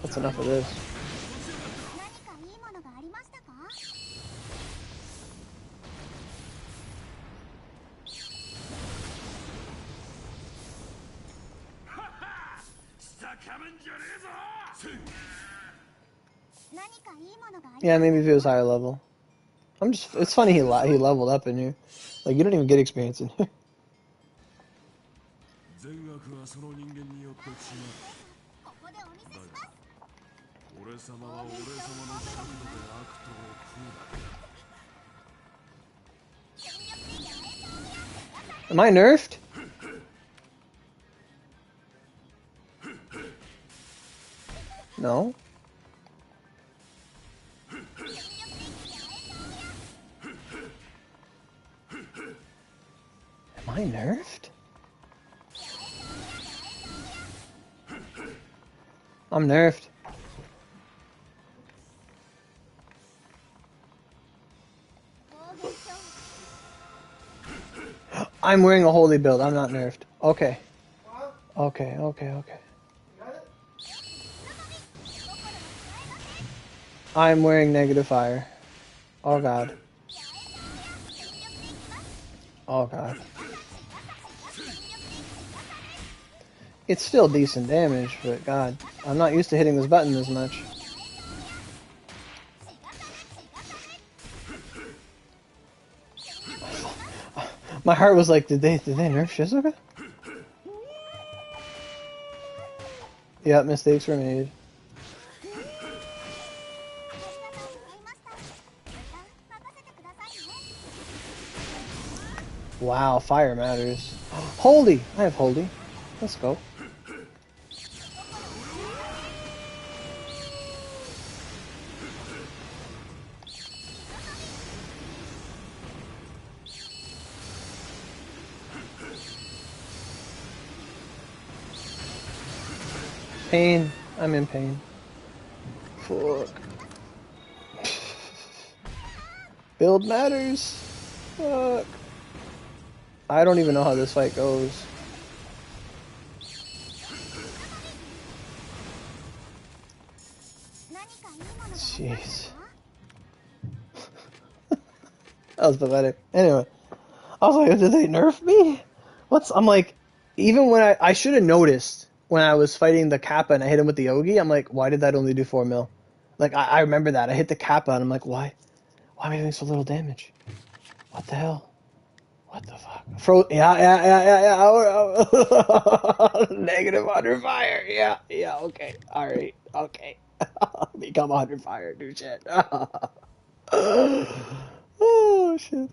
That's enough of this. Yeah, maybe if it was higher level. It's funny he leveled up in here. Like, you don't even get experience in here. Am I nerfed? No. Am I nerfed? I'm nerfed. I'm wearing a holy build. I'm not nerfed. Okay. Okay. I'm wearing negative fire. Oh god. Oh god. It's still decent damage, but god, I'm not used to hitting this button as much. My heart was like, did they nerf Shizuka? Yep, mistakes were made. Wow, fire matters. Holy! I have holy. Let's go. Pain. I'm in pain. Fuck. Build matters. Fuck. I don't even know how this fight goes. Jeez. That was pathetic. Anyway. I was like, did they nerf me? I'm like, even when I should have noticed when I was fighting the Kappa and I hit him with the Yogi, I'm like, why did that only do 4 mil? Like, I remember that. I hit the Kappa and I'm like, why am I doing so little damage? What the hell? What the fuck? Yeah. Negative under fire. Yeah, okay. Alright, okay. Become 100 fire, do shit. Oh, shit.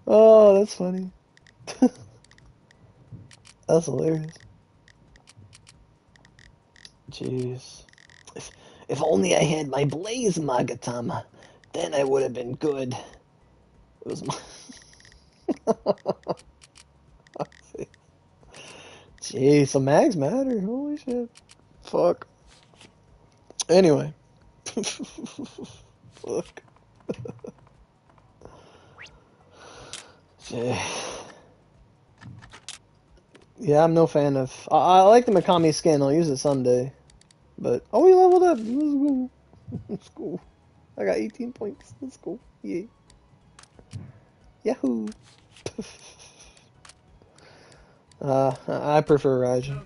Oh, that's funny. That's hilarious. Jeez. If only I had my blaze Magatama, then I would have been good. It was my... Jeez, so mags matter. Holy shit. Fuck. Anyway. Fuck. Jeez. Yeah, I'm no fan of. I like the Makami skin. I'll use it someday. But oh, we leveled up. Let's go. Let's go. I got 18 points. Let's go. Yeah. Yahoo. I prefer Raijin.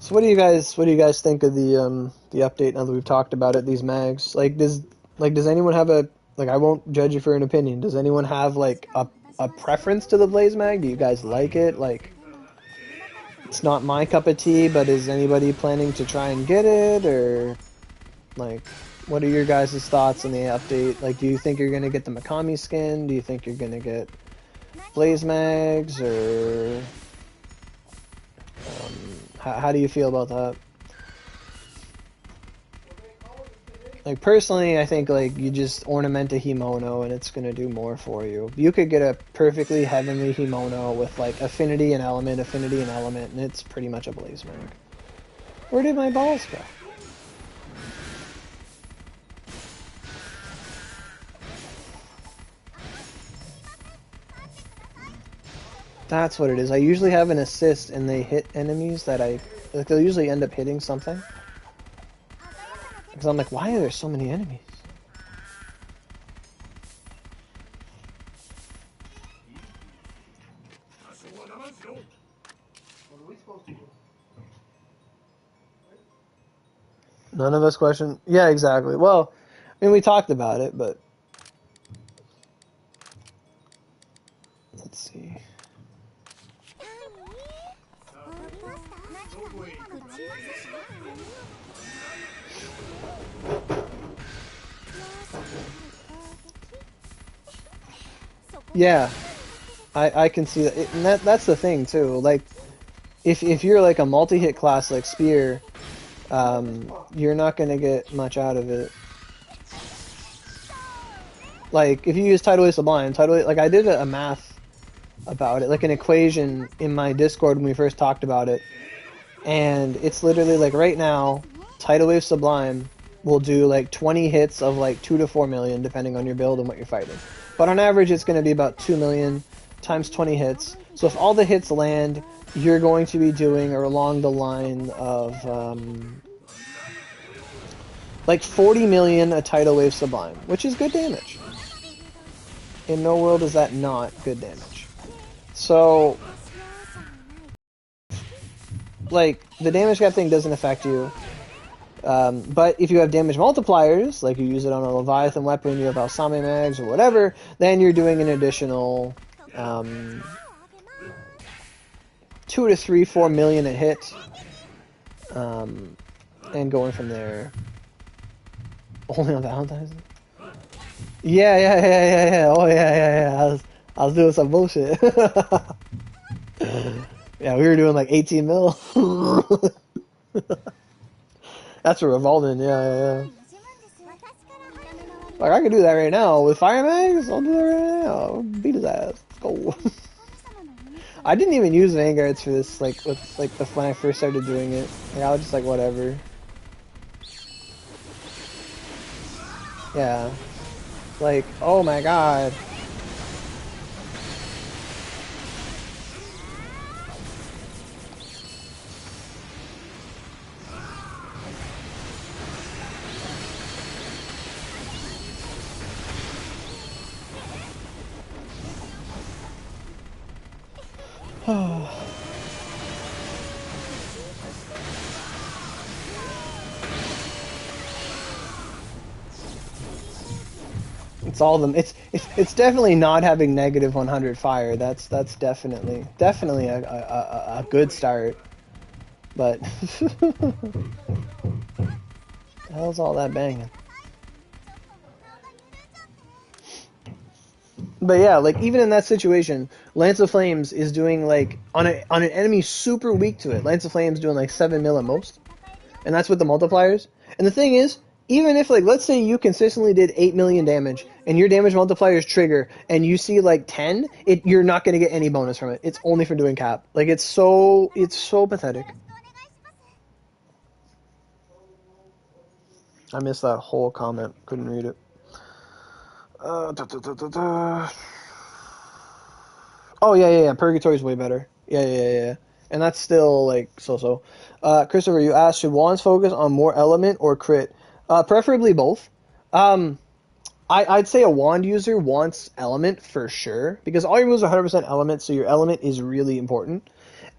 So what do you guys think of the update now that we've talked about it, these mags? Does anyone have a I won't judge you for an opinion. Does anyone have like a preference to the Blaze mag? Do you guys like it? Like it's not my cup of tea, but is anybody planning to try and get it or like what are your guys' thoughts on the update? Like do you think you're going to get the Makami skin? Do you think you're going to get Blaze mags or how do you feel about that? Like personally, I think like you just ornament a Himono and it's gonna do more for you. You could get a perfectly heavenly Himono with like affinity and element, and it's pretty much a Blaze mag. Where did my balls go? That's what it is. I usually have an assist and they hit enemies that they'll usually end up hitting something. Because I'm like, why are there so many enemies? None of us question. Yeah, exactly. Well, I mean, we talked about it, but let's see. Yeah, I can see that, and that's the thing too. Like, if you're like a multi-hit class like Spear, you're not gonna get much out of it. Like, if you use Tidal Wave Sublime, like I did a math about it, like an equation in my Discord when we first talked about it, and it's literally like right now, Tidal Wave Sublime will do like 20 hits of like 2 to 4 million depending on your build and what you're fighting. But on average, it's going to be about 2 million times 20 hits. So if all the hits land, you're going to be doing along the line of like 40 million a Tidal Wave Sublime, which is good damage. In no world is that not good damage. So, like, the damage cap thing doesn't affect you. But if you have damage multipliers, like you use it on a Leviathan weapon, you have Balsamic mags or whatever, then you're doing an additional 2 to 3, 4 million a hit, and going from there. Only on Valentine's Day? Yeah. Oh yeah. I was doing some bullshit. Yeah, we were doing like 18 mil. That's a revolving, yeah. Like, I could do that right now. With Fire Mags, I'll do that right now. I'll beat his ass. Let's go. I didn't even use Vanguards for this, like, when I first started doing it. Like, I was just like, whatever. Yeah. Like, oh my god. It's all them. It's definitely not having negative 100 fire. That's definitely a good start. But the hell's all that banging? But yeah, like even in that situation, Lance of Flames is doing like on an enemy super weak to it. Lance of Flames doing like 7 mil at most, and that's with the multipliers. And the thing is, even if like let's say you consistently did 8 million damage and your damage multipliers trigger and you see like 10, you're not gonna get any bonus from it. It's only for doing cap. Like it's so pathetic. I missed that whole comment. Couldn't read it. Oh yeah. Purgatory's way better. Yeah. And that's still like so. Christopher, you asked, should wands focus on more element or crit? Preferably both. I'd say a wand user wants element for sure because all your moves are 100% element, so your element is really important.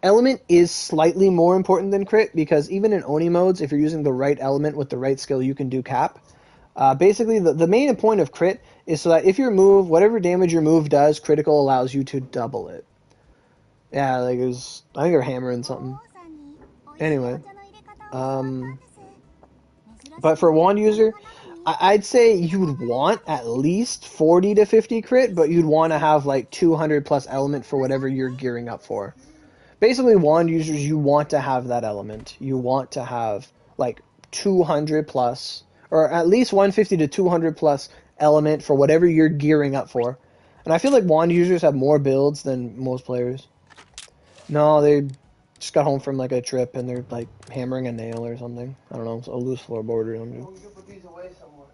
Element is slightly more important than crit because even in Oni modes, if you're using the right element with the right skill, you can do cap. Basically, the main point of crit is so that if your move, whatever damage your move does, critical allows you to double it. Yeah, like it was, I think they're hammering something. Anyway, um, but for wand user, I'd say you'd want at least 40 to 50 crit, but you'd want to have like 200 plus element for whatever you're gearing up for. Basically, wand users, you want to have that element. You want to have like 200 plus, or at least 150 to 200 plus element for whatever you're gearing up for. And I feel like wand users have more builds than most players. No, they just got home from like a trip and they're like hammering a nail or something. I don't know, a loose floorboard or something. We can put these away somewhere.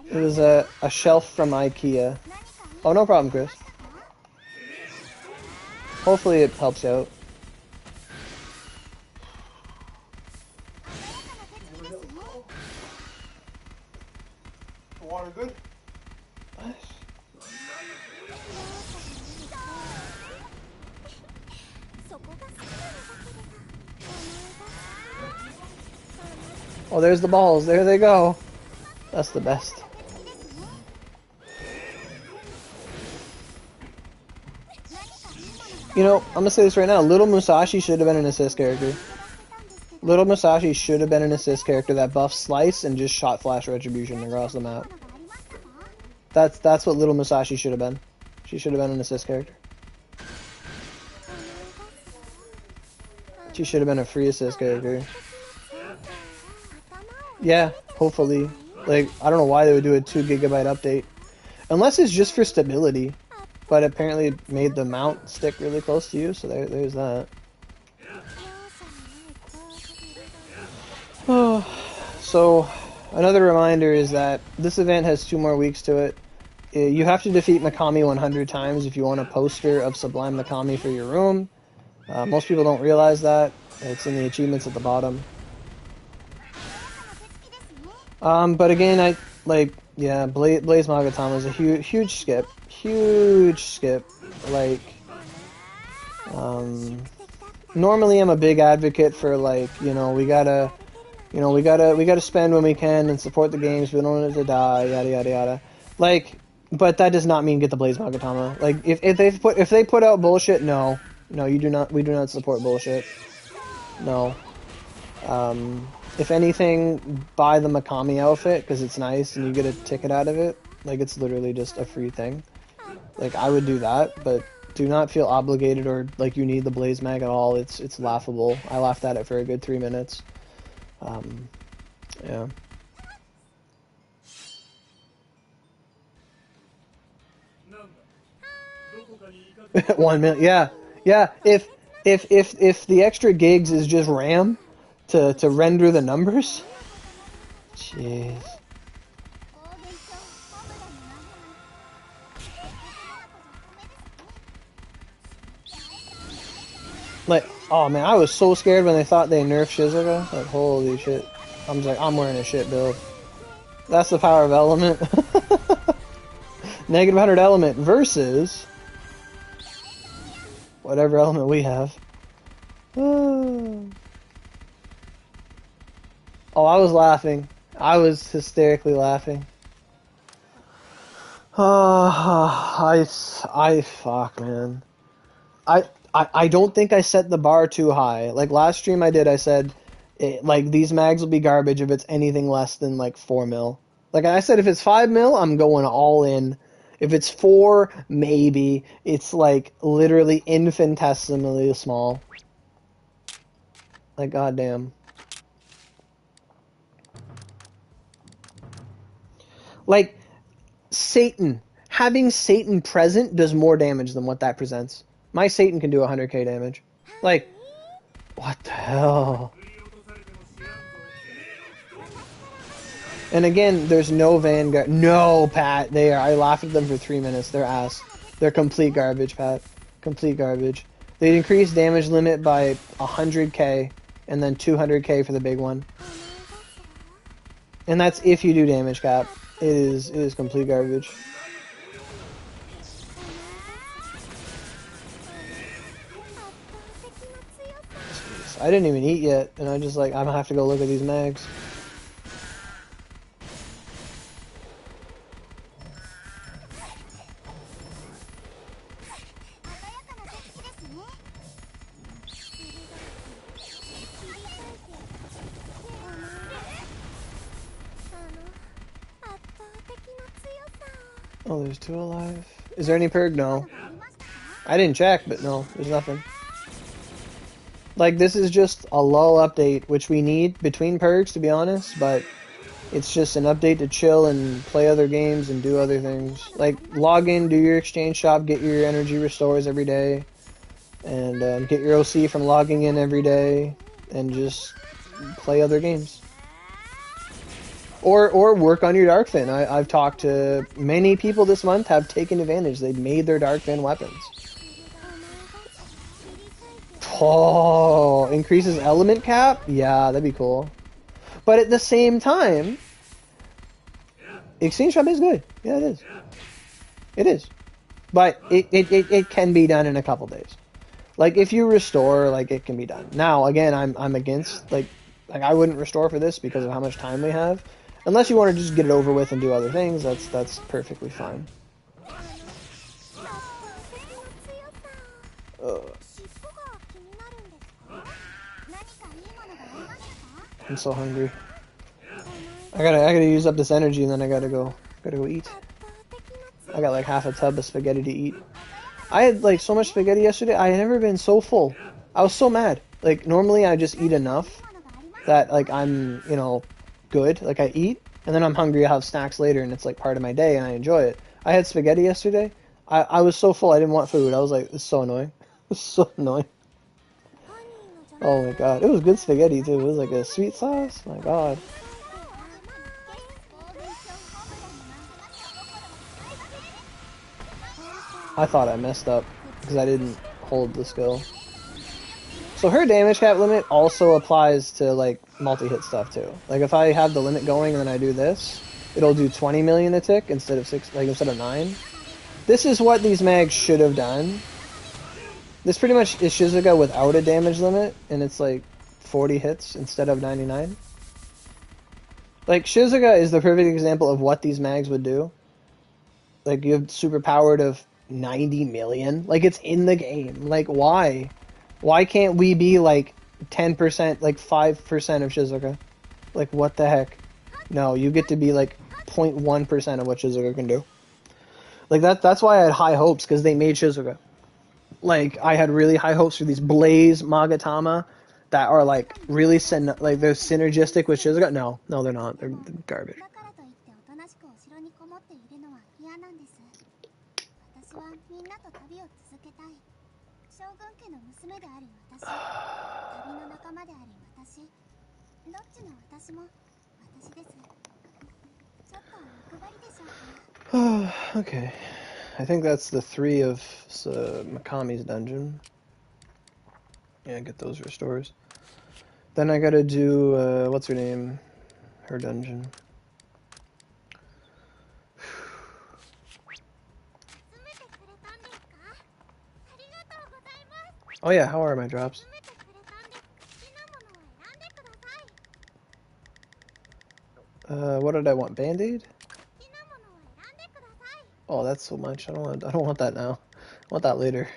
It was a shelf from IKEA. Oh, no problem, Chris. Hopefully it helps you out. The water good? What? Oh, there's the balls. There they go. That's the best. You know, I'm gonna say this right now. Little Musashi should have been an assist character. Little Musashi should have been an assist character that buffs Slice and just shot Flash Retribution across the map. That's what Little Musashi should have been. She should have been an assist character. She should have been a free assist character. Yeah, hopefully. Like, I don't know why they would do a 2 gigabyte update. Unless it's just for stability. But apparently it made the mount stick really close to you, so there's that. Oh, so, another reminder is that this event has 2 more weeks to it. You have to defeat Makami 100 times if you want a poster of Sublime Makami for your room. Most people don't realize that. It's in the achievements at the bottom. But again, Blaze Magatama is a huge skip. Huge skip. Like, normally I'm a big advocate for, like, we gotta spend when we can and support the games. We don't want it to die, yada yada yada. Like, but that does not mean get the Blaze Magatama. Like, if they put out bullshit, no, we do not support bullshit. No. If anything, buy the Makami outfit because it's nice and you get a ticket out of it. Like, it's literally just a free thing. Like, I would do that, but do not feel obligated or like you need the Blaze Mag at all. It's laughable. I laughed at it for a good 3 minutes. Yeah. $1 million. Yeah. If the extra gigs is just RAM to render the numbers, jeez. Like, oh man, I was so scared when they thought they nerfed Shizuka. Like, holy shit. I'm just like, I'm wearing a shit build. That's the power of element. Negative 100 element versus whatever element we have. Oh, I was laughing. I was hysterically laughing. Fuck, man. I don't think I set the bar too high. Like, last stream I did, I said, like, these mags will be garbage if it's anything less than, like, 4 mil. Like, I said, if it's 5 mil, I'm going all in. If it's 4, maybe. It's, like, literally infinitesimally small. Like, goddamn. Like, Satan. Having Satan present does more damage than what that presents. My Satan can do 100k damage. Like, what the hell? And again, there's no Vanguard. No, Pat. They are. I laughed at them for 3 minutes. They're ass. They're complete garbage, Pat. Complete garbage. They increased damage limit by 100k and then 200k for the big one. And that's if you do damage cap. It is complete garbage. Jeez, I didn't even eat yet, and I just like I'm gonna have to go look at these mags. Oh, there's 2 alive. Is there any perk? No. I didn't check, but no, there's nothing. Like, this is just a lull update, which we need between perks, to be honest, but it's just an update to chill and play other games and do other things. Like, log in, do your exchange shop, get your energy restores every day, and get your OC from logging in every day, and just play other games. Or work on your Darkfin. I've talked to many people this month have taken advantage. They've made their Darkfin weapons. Oh, increases element cap? Yeah, that'd be cool. But at the same time, exchange shop is good. Yeah, it is. It is. But it can be done in a couple days. Like, if you restore, like, it can be done. Now, again, I'm against, like I wouldn't restore for this because of how much time we have. Unless you want to just get it over with and do other things, that's perfectly fine. I'm so hungry. I gotta use up this energy and then I gotta go eat. I got like half a tub of spaghetti to eat. I had like so much spaghetti yesterday. I had never been so full. I was so mad. Like normally I just eat enough that like I'm, you know, good. Like I eat and then I'm hungry. I have snacks later and it's like part of my day and I enjoy it. I had spaghetti yesterday. I was so full I didn't want food. I was like, it's so annoying. It's so annoying. Oh my god. It was good spaghetti too. It was like a sweet sauce. My god. I thought I messed up because I didn't hold the skill. So her damage cap limit also applies to like multi-hit stuff too. Like if I have the limit going and then I do this, it'll do 20 million a tick instead of 6, like instead of 9. This is what these mags should have done. This pretty much is Shizuka without a damage limit, and it's like 40 hits instead of 99. Like Shizuka is the perfect example of what these mags would do. Like you have super powered of 90 million. Like it's in the game. Like why? Why can't we be like 10%, like 5% of Shizuka? Like what the heck? No, you get to be like 0.1% of what Shizuka can do. Like that's why I had high hopes, because they made Shizuka. Like I had really high hopes for these Blaze Magatama that are like really like they're synergistic with Shizuka. No, they're not. They're garbage. Okay. I think that's the 3 of Makami's dungeon. Yeah, get those restores. Then I gotta do, what's her name? Her dungeon. Oh yeah, how are my drops? What did I want? Band-Aid? Oh, that's so much. I don't want that now. I want that later.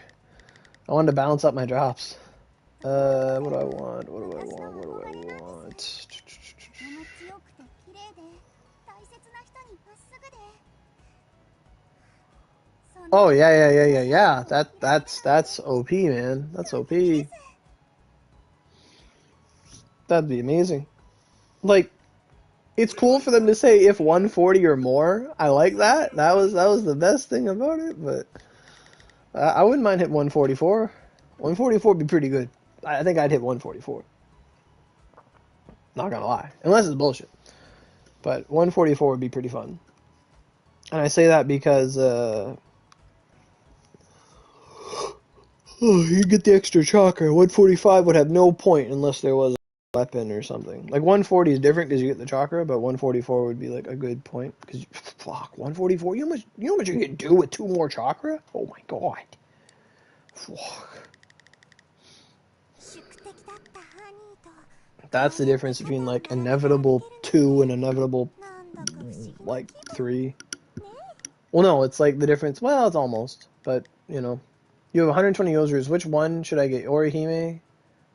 I wanted to balance up my drops. What do I want? What do I want? What do I want? Oh yeah. That's OP, man. That's OP. That'd be amazing. Like, it's cool for them to say if 140 or more. I like that. That was the best thing about it. But I wouldn't mind hitting 144. 144 would be pretty good. I think I'd hit 144. Not gonna lie, unless it's bullshit. But 144 would be pretty fun. And I say that because you get the extra chakra. 145 would have no point unless there was a weapon or something. Like 140 is different because you get the chakra, but 144 would be like a good point because fuck 144. You know how much you can do with 2 more chakra? Oh my god. Fuck. That's the difference between like inevitable 2 and inevitable like 3. Well, no, it's like the difference. Well, it's almost, but you know, you have 120 Yozers. Which one should I get? Orihime,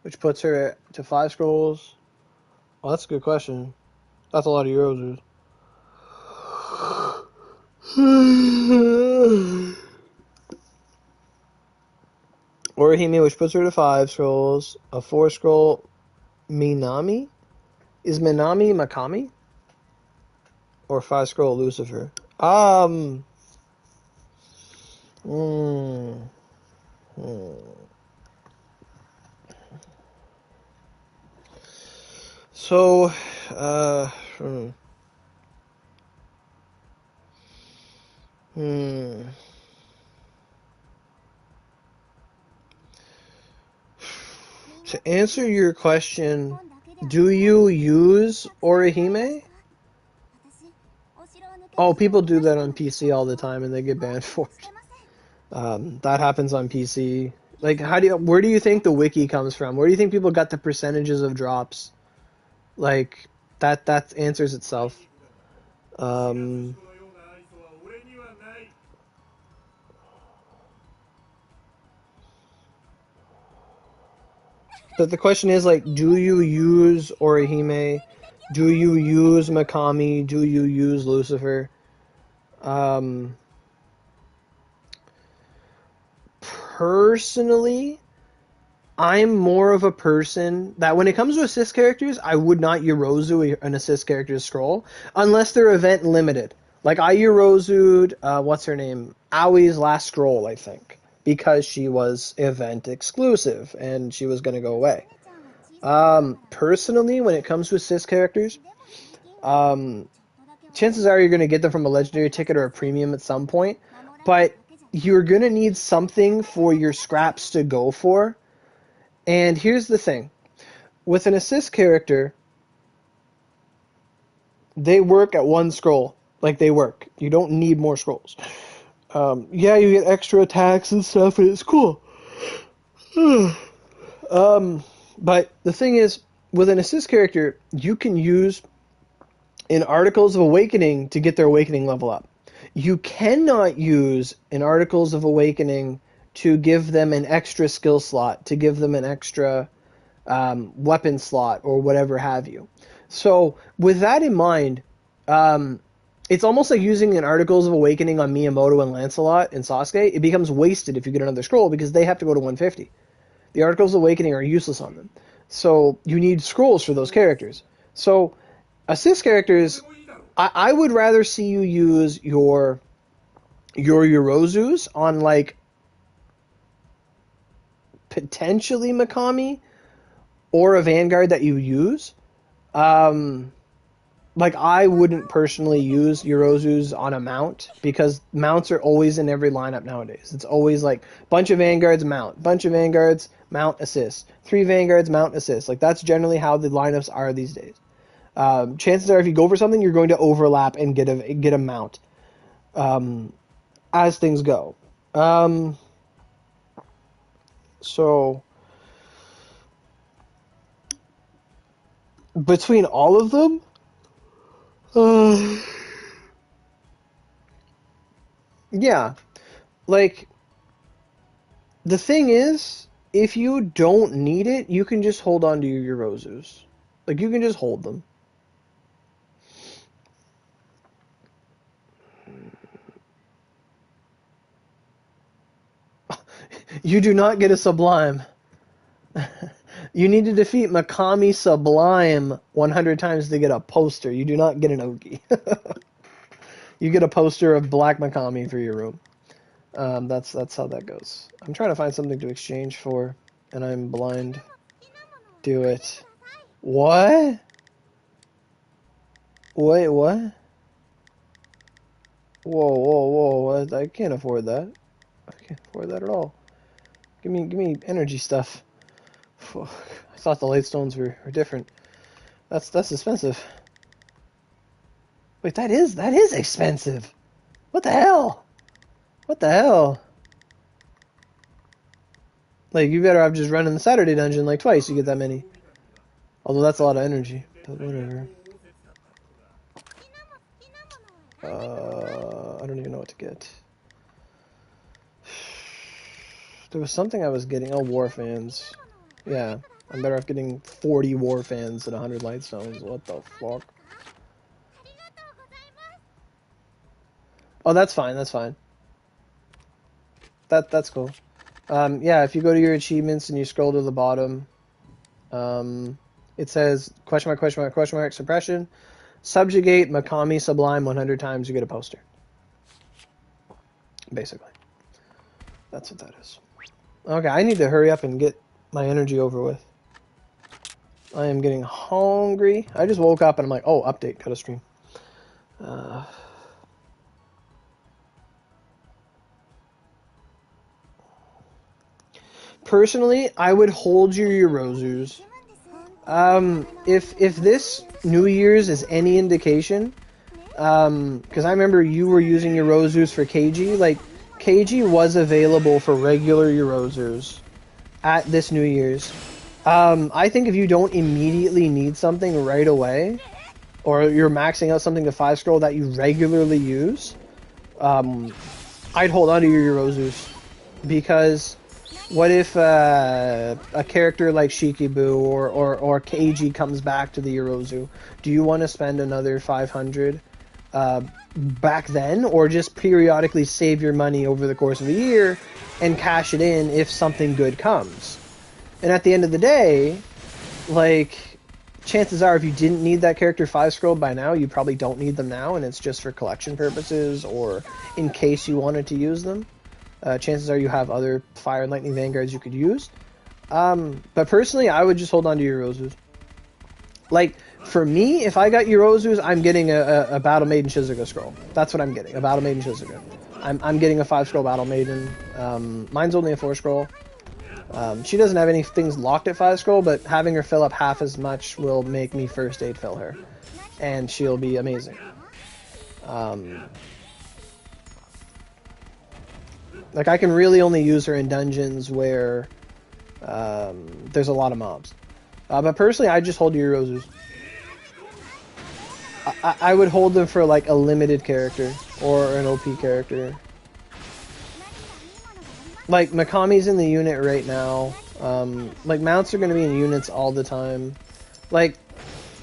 which puts her to 5 scrolls. Well, that's a good question. That's a lot of Yozers. Orihime, which puts her to 5 scrolls. A 4 scroll Minami. Is Minami Makami? Or 5 scroll Lucifer? So, To answer your question, do you use Orihime? Oh, people do that on PC all the time and they get banned for it. That happens on PC. Like, where do you think the wiki comes from? Where do you think people got the percentages of drops? Like, that answers itself. But the question is, like, do you use Orihime? Do you use Makami? Do you use Lucifer? Personally, I'm more of a person that when it comes to assist characters, I would not Yorozu an assist character's scroll unless they're event limited. Like I Yorozu'd, what's her name? Aui's last scroll, I think, because she was event exclusive and she was going to go away. Personally, when it comes to assist characters, chances are you're going to get them from a legendary ticket or a premium at some point, but you're going to need something for your scraps to go for. And here's the thing. With an assist character, they work at 1 scroll. Like, they work. You don't need more scrolls. Yeah, you get extra attacks and stuff, and it's cool. But the thing is, with an assist character, you can use in Articles of Awakening to get their Awakening level up. You cannot use in Articles of Awakening to give them an extra skill slot, to give them an extra weapon slot, or whatever have you. So, with that in mind, it's almost like using an Articles of Awakening on Miyamoto and Lancelot and Sasuke. It becomes wasted if you get another scroll because they have to go to 150. The Articles of Awakening are useless on them. So, you need scrolls for those characters. So, assist characters, I would rather see you use your Yorozus on, like, potentially Mikami or a Vanguard that you use. Like, I wouldn't personally use Yorozus on a mount because mounts are always in every lineup nowadays. It's always like bunch of Vanguards, mount. Bunch of Vanguards, mount, assist. 3 Vanguards, mount, assist. Like, that's generally how the lineups are these days. Chances are if you go for something, you're going to overlap and get a mount as things go. So between all of them, yeah, like the thing is, if you don't need it, you can just hold on to your Yorozus. Like, you can just hold them. You do not get a Sublime. You need to defeat Makami Sublime 100 times to get a poster. You do not get an Ogi. You get a poster of Black Makami for your room. That's how that goes. I'm trying to find something to exchange for, and I'm blind. Do it. What? Wait, what? Whoa. I can't afford that. I can't afford that at all. Give me energy stuff. I thought the light stones were different. That's expensive. Wait, that is expensive. What the hell? What the hell? Like, you better have just run in the Saturday dungeon like twice. You get that many. Although that's a lot of energy. But whatever. I don't even know what to get. There was something I was getting. Oh, war fans. Yeah, I'm better off getting 40 war fans than 100 light stones. What the fuck? Oh, that's fine. That's fine. That's cool. Yeah, if you go to your achievements and you scroll to the bottom, it says question mark suppression. Subjugate Makami Sublime 100 times, you get a poster. Basically. That's what that is. Okay, I need to hurry up and get my energy over with. I am getting hungry. I just woke up and I'm like, oh, update, gotta stream. Personally, I would hold your Yorozus. If this New Year's is any indication, because I remember you were using Yorozus for KG, like, KG was available for regular Yorozus at this New Year's. I think if you don't immediately need something right away, or you're maxing out something to 5-scroll that you regularly use, I'd hold on to your Yorozus. Because what if a character like Shikibu or Keiji comes back to the Yorozu? Do you want to spend another 500 back then, or just periodically save your money over the course of a year and cash it in if something good comes? And at the end of the day, like, chances are if you didn't need that character 5-scroll by now, you probably don't need them now, and it's just for collection purposes or in case you wanted to use them. Chances are you have other Fire and Lightning Vanguards you could use. But personally, I would just hold on to your Yorozus. Like, for me, if I got Yorozus, I'm getting a Battle Maiden Shizuka scroll. That's what I'm getting, a Battle Maiden Shizuka. I'm getting a 5-scroll Battle Maiden. Mine's only a 4-scroll. She doesn't have any things locked at 5-scroll, but having her fill up half as much will make me first aid fill her. And she'll be amazing. Like, I can really only use her in dungeons where there's a lot of mobs. But personally, I just hold your Yorozus. I would hold them for, like, a limited character or an OP character. Like, Makami's in the unit right now. Like, mounts are going to be in units all the time. Like,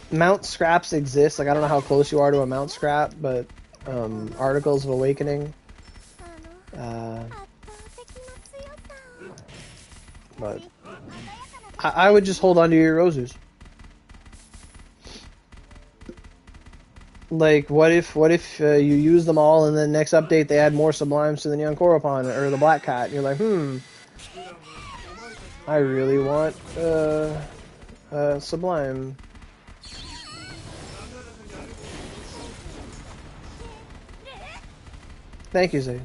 mount scraps exist. Like, I don't know how close you are to a mount scrap, but Articles of Awakening. But I would just hold on to your Yorozus. Like, what if you use them all and then next update they add more Sublimes to the Neon Koropon or the Black Cat, and you're like, I really want Sublime. Thank you, Zayn.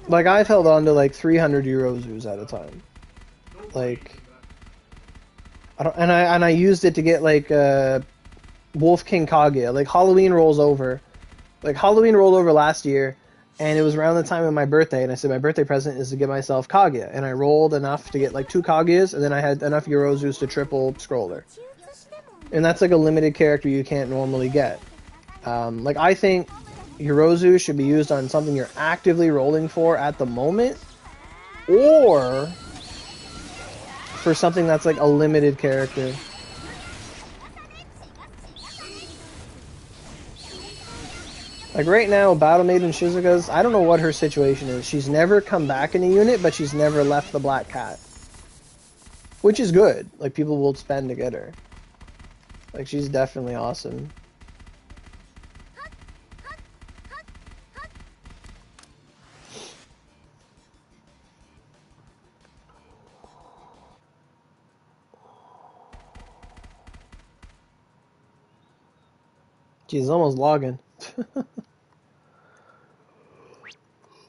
Like, I've held on to like 300 Yorozus at a time. Like, I used it to get like Wolf King Kaguya. Like, Halloween rolls over. Like, Halloween rolled over last year, and it was around the time of my birthday, and I said my birthday present is to get myself Kaguya, and I rolled enough to get like 2 Kaguyas, and then I had enough Yorozus to triple Scroller. And that's like a limited character you can't normally get. Like, I think Yorozu should be used on something you're actively rolling for at the moment, or for something that's like a limited character. Like right now, Battle Maiden Shizuka's, I don't know what her situation is. She's never come back in a unit, but she's never left the Black Cat. Which is good. Like, people will spend to get her. Like, she's definitely awesome. She's almost logging.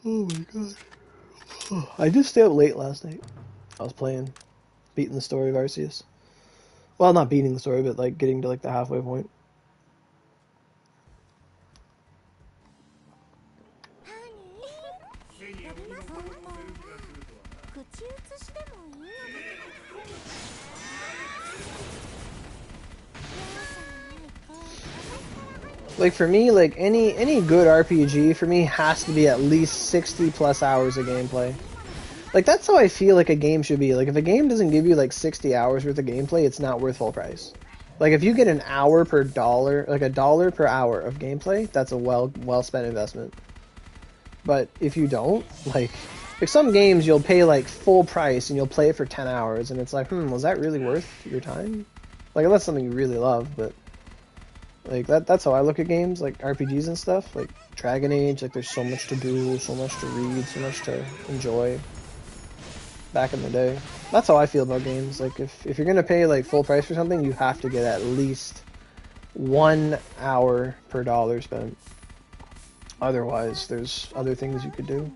Oh my god. I did stay up late last night. I was playing, beating the story of Arceus. Well, not beating the story, but like getting to like the halfway point. Like for me, like any good RPG for me has to be at least 60 plus hours of gameplay. Like that's how I feel like a game should be. Like if a game doesn't give you like 60 hours worth of gameplay, it's not worth full price. Like if you get an hour per dollar, like $1 per hour of gameplay, that's a well spent investment. But if you don't, like some games you'll pay like full price and you'll play it for 10 hours and it's like, was that really worth your time? Like unless something you really love, but like that's how I look at games, like RPGs and stuff, like Dragon Age, like there's so much to do, so much to read, so much to enjoy. Back in the day. That's how I feel about games. Like if you're gonna pay like full price for something, you have to get at least 1 hour per dollar spent. Otherwise, there's other things you could do.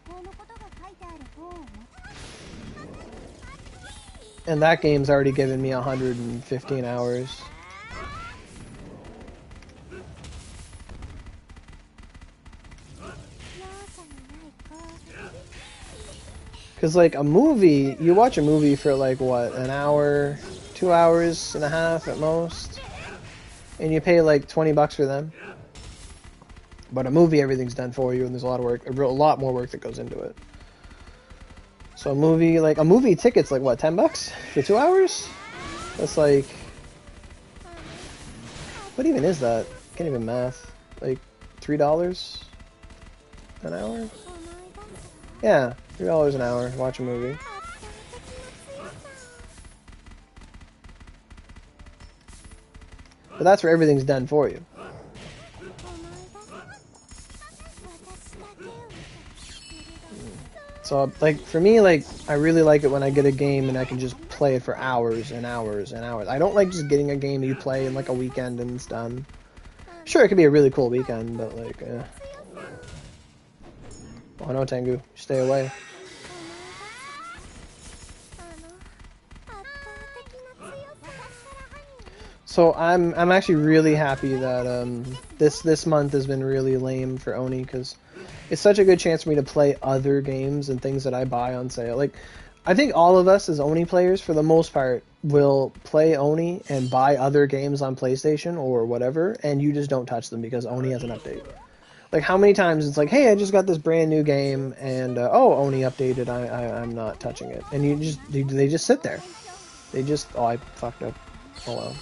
And that game's already given me 115 hours. Because, like, a movie, you watch a movie for, like, what, an hour, 2 hours and a half at most? And you pay, like, $20 for them. But a movie, everything's done for you, and there's a lot of work, a lot more work that goes into it. So a movie ticket's, like, what, $10 for 2 hours? That's, like, what even is that? Can't even math. Like, $3 an hour? Yeah. $3 an hour, watch a movie. But that's where everything's done for you. So, like, for me, like, I really like it when I get a game and I can just play it for hours and hours and hours. I don't like just getting a game you play in, like, a weekend and it's done. Sure, it could be a really cool weekend, but, like, oh no, Tengu, stay away. So I'm actually really happy that this month has been really lame for Oni because it's such a good chance for me to play other games and things that I buy on sale. Like I think all of us as Oni players for the most part will play Oni and buy other games on PlayStation or whatever, and you just don't touch them because Oni has an update. Like how many times it's like, hey, I just got this brand new game and oh, Oni updated, I'm not touching it, and they just sit there. They just I fucked up. Oh well.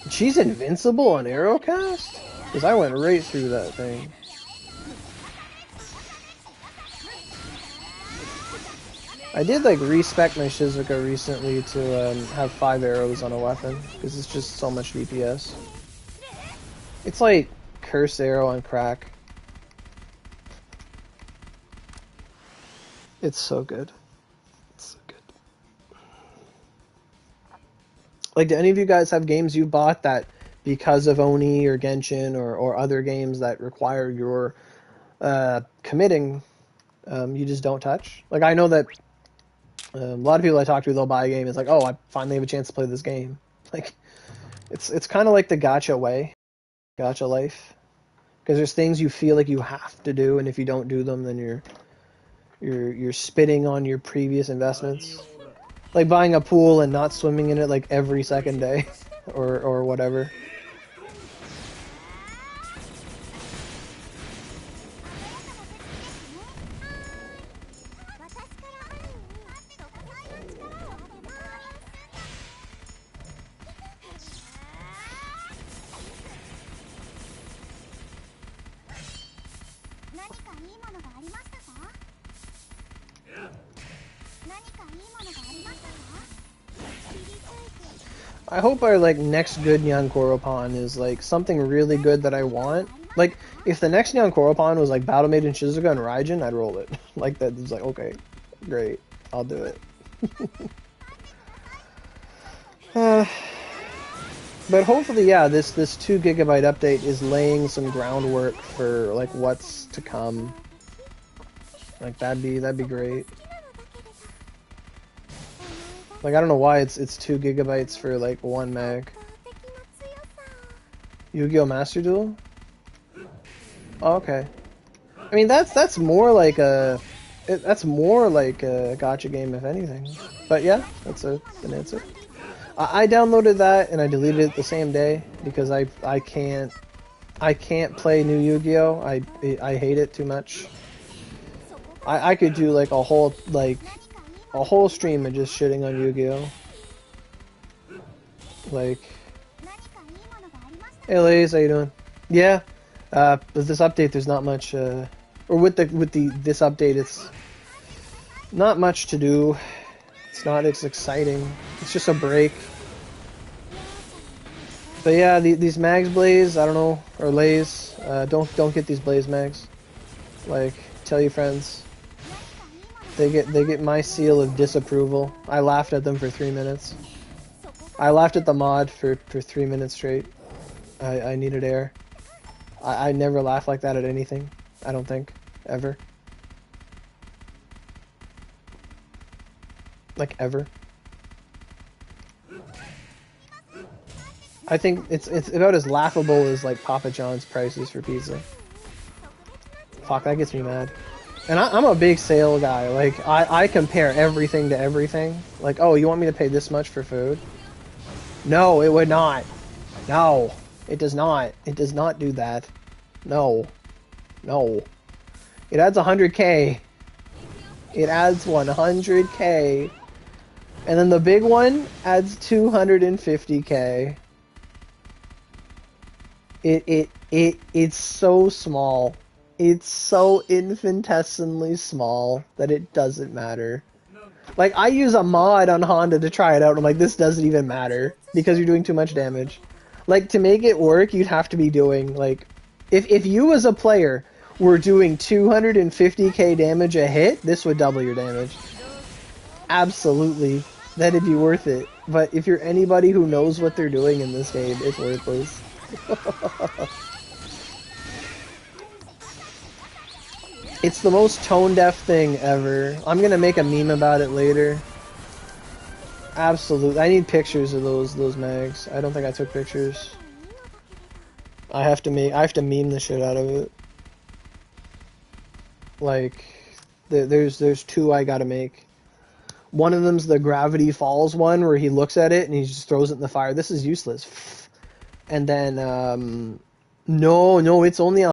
She's invincible on Aerocast? Because I went right through that thing. I did like respec my Shizuka recently to have 5 arrows on a weapon because it's just so much DPS. It's like Curse Arrow on crack. It's so good. It's so good. Like, do any of you guys have games you bought that because of Oni or Genshin or other games that require your committing, you just don't touch? Like, I know that a lot of people I talk to, they'll buy a game. It's like, oh, I finally have a chance to play this game. Like, it's kind of like the gacha way, gacha life, because there's things you feel like you have to do, and if you don't do them, then you're spitting on your previous investments. Like buying a pool and not swimming in it like every second day, or whatever. I hope our like next good Nyankoropan is like something really good that I want. Like if the next Nyankoropan was like Battle Maiden Shizuka and Raijin, I'd roll it. Like that. It's like okay, great, I'll do it. But hopefully, yeah, this 2 GB update is laying some groundwork for like what's to come. Like that'd be great. Like I don't know why it's 2 GB for like 1 meg. Yu-Gi-Oh! Master Duel? Oh, okay. I mean that's more like a gacha game if anything. But yeah, that's an answer. I downloaded that and I deleted it the same day because I can't play new Yu-Gi-Oh! I hate it too much. I could do like a whole stream of just shitting on Yu-Gi-Oh! Like, hey Lays, how you doing? Yeah, with this update there's not much or with this update it's not much to do. It's exciting. It's just a break. But yeah, these mags blaze, I don't know, or lays. Don't get these blaze mags. Like, tell your friends. They get my seal of disapproval. I laughed at them for 3 minutes. I laughed at the mod for 3 minutes straight. I needed air. I never laugh like that at anything. I don't think ever. Like ever. I think it's about as laughable as like Papa John's prices for pizza. Fuck, that gets me mad. And I'm a big sale guy. Like I compare everything to everything. Like, oh, you want me to pay this much for food? No, it would not. No, it does not. It does not do that. No. No. It adds 100k. It adds 100k. And then the big one adds 250k. It's so small. It's so infinitesimally small that it doesn't matter. Like, I use a mod on Honda to try it out, and I'm like, this doesn't even matter, because you're doing too much damage. Like, to make it work, you'd have to be doing, like, if you as a player were doing 250k damage a hit, this would double your damage. Absolutely. That'd be worth it. But if you're anybody who knows what they're doing in this game, it's worthless. It's the most tone-deaf thing ever. I'm gonna make a meme about it later. Absolutely. I need pictures of those mags. I don't think I took pictures. I have to meme the shit out of it. Like, there's 2 I gotta make. One of them's the Gravity Falls one, where he looks at it and he just throws it in the fire. This is useless. And then, no, it's only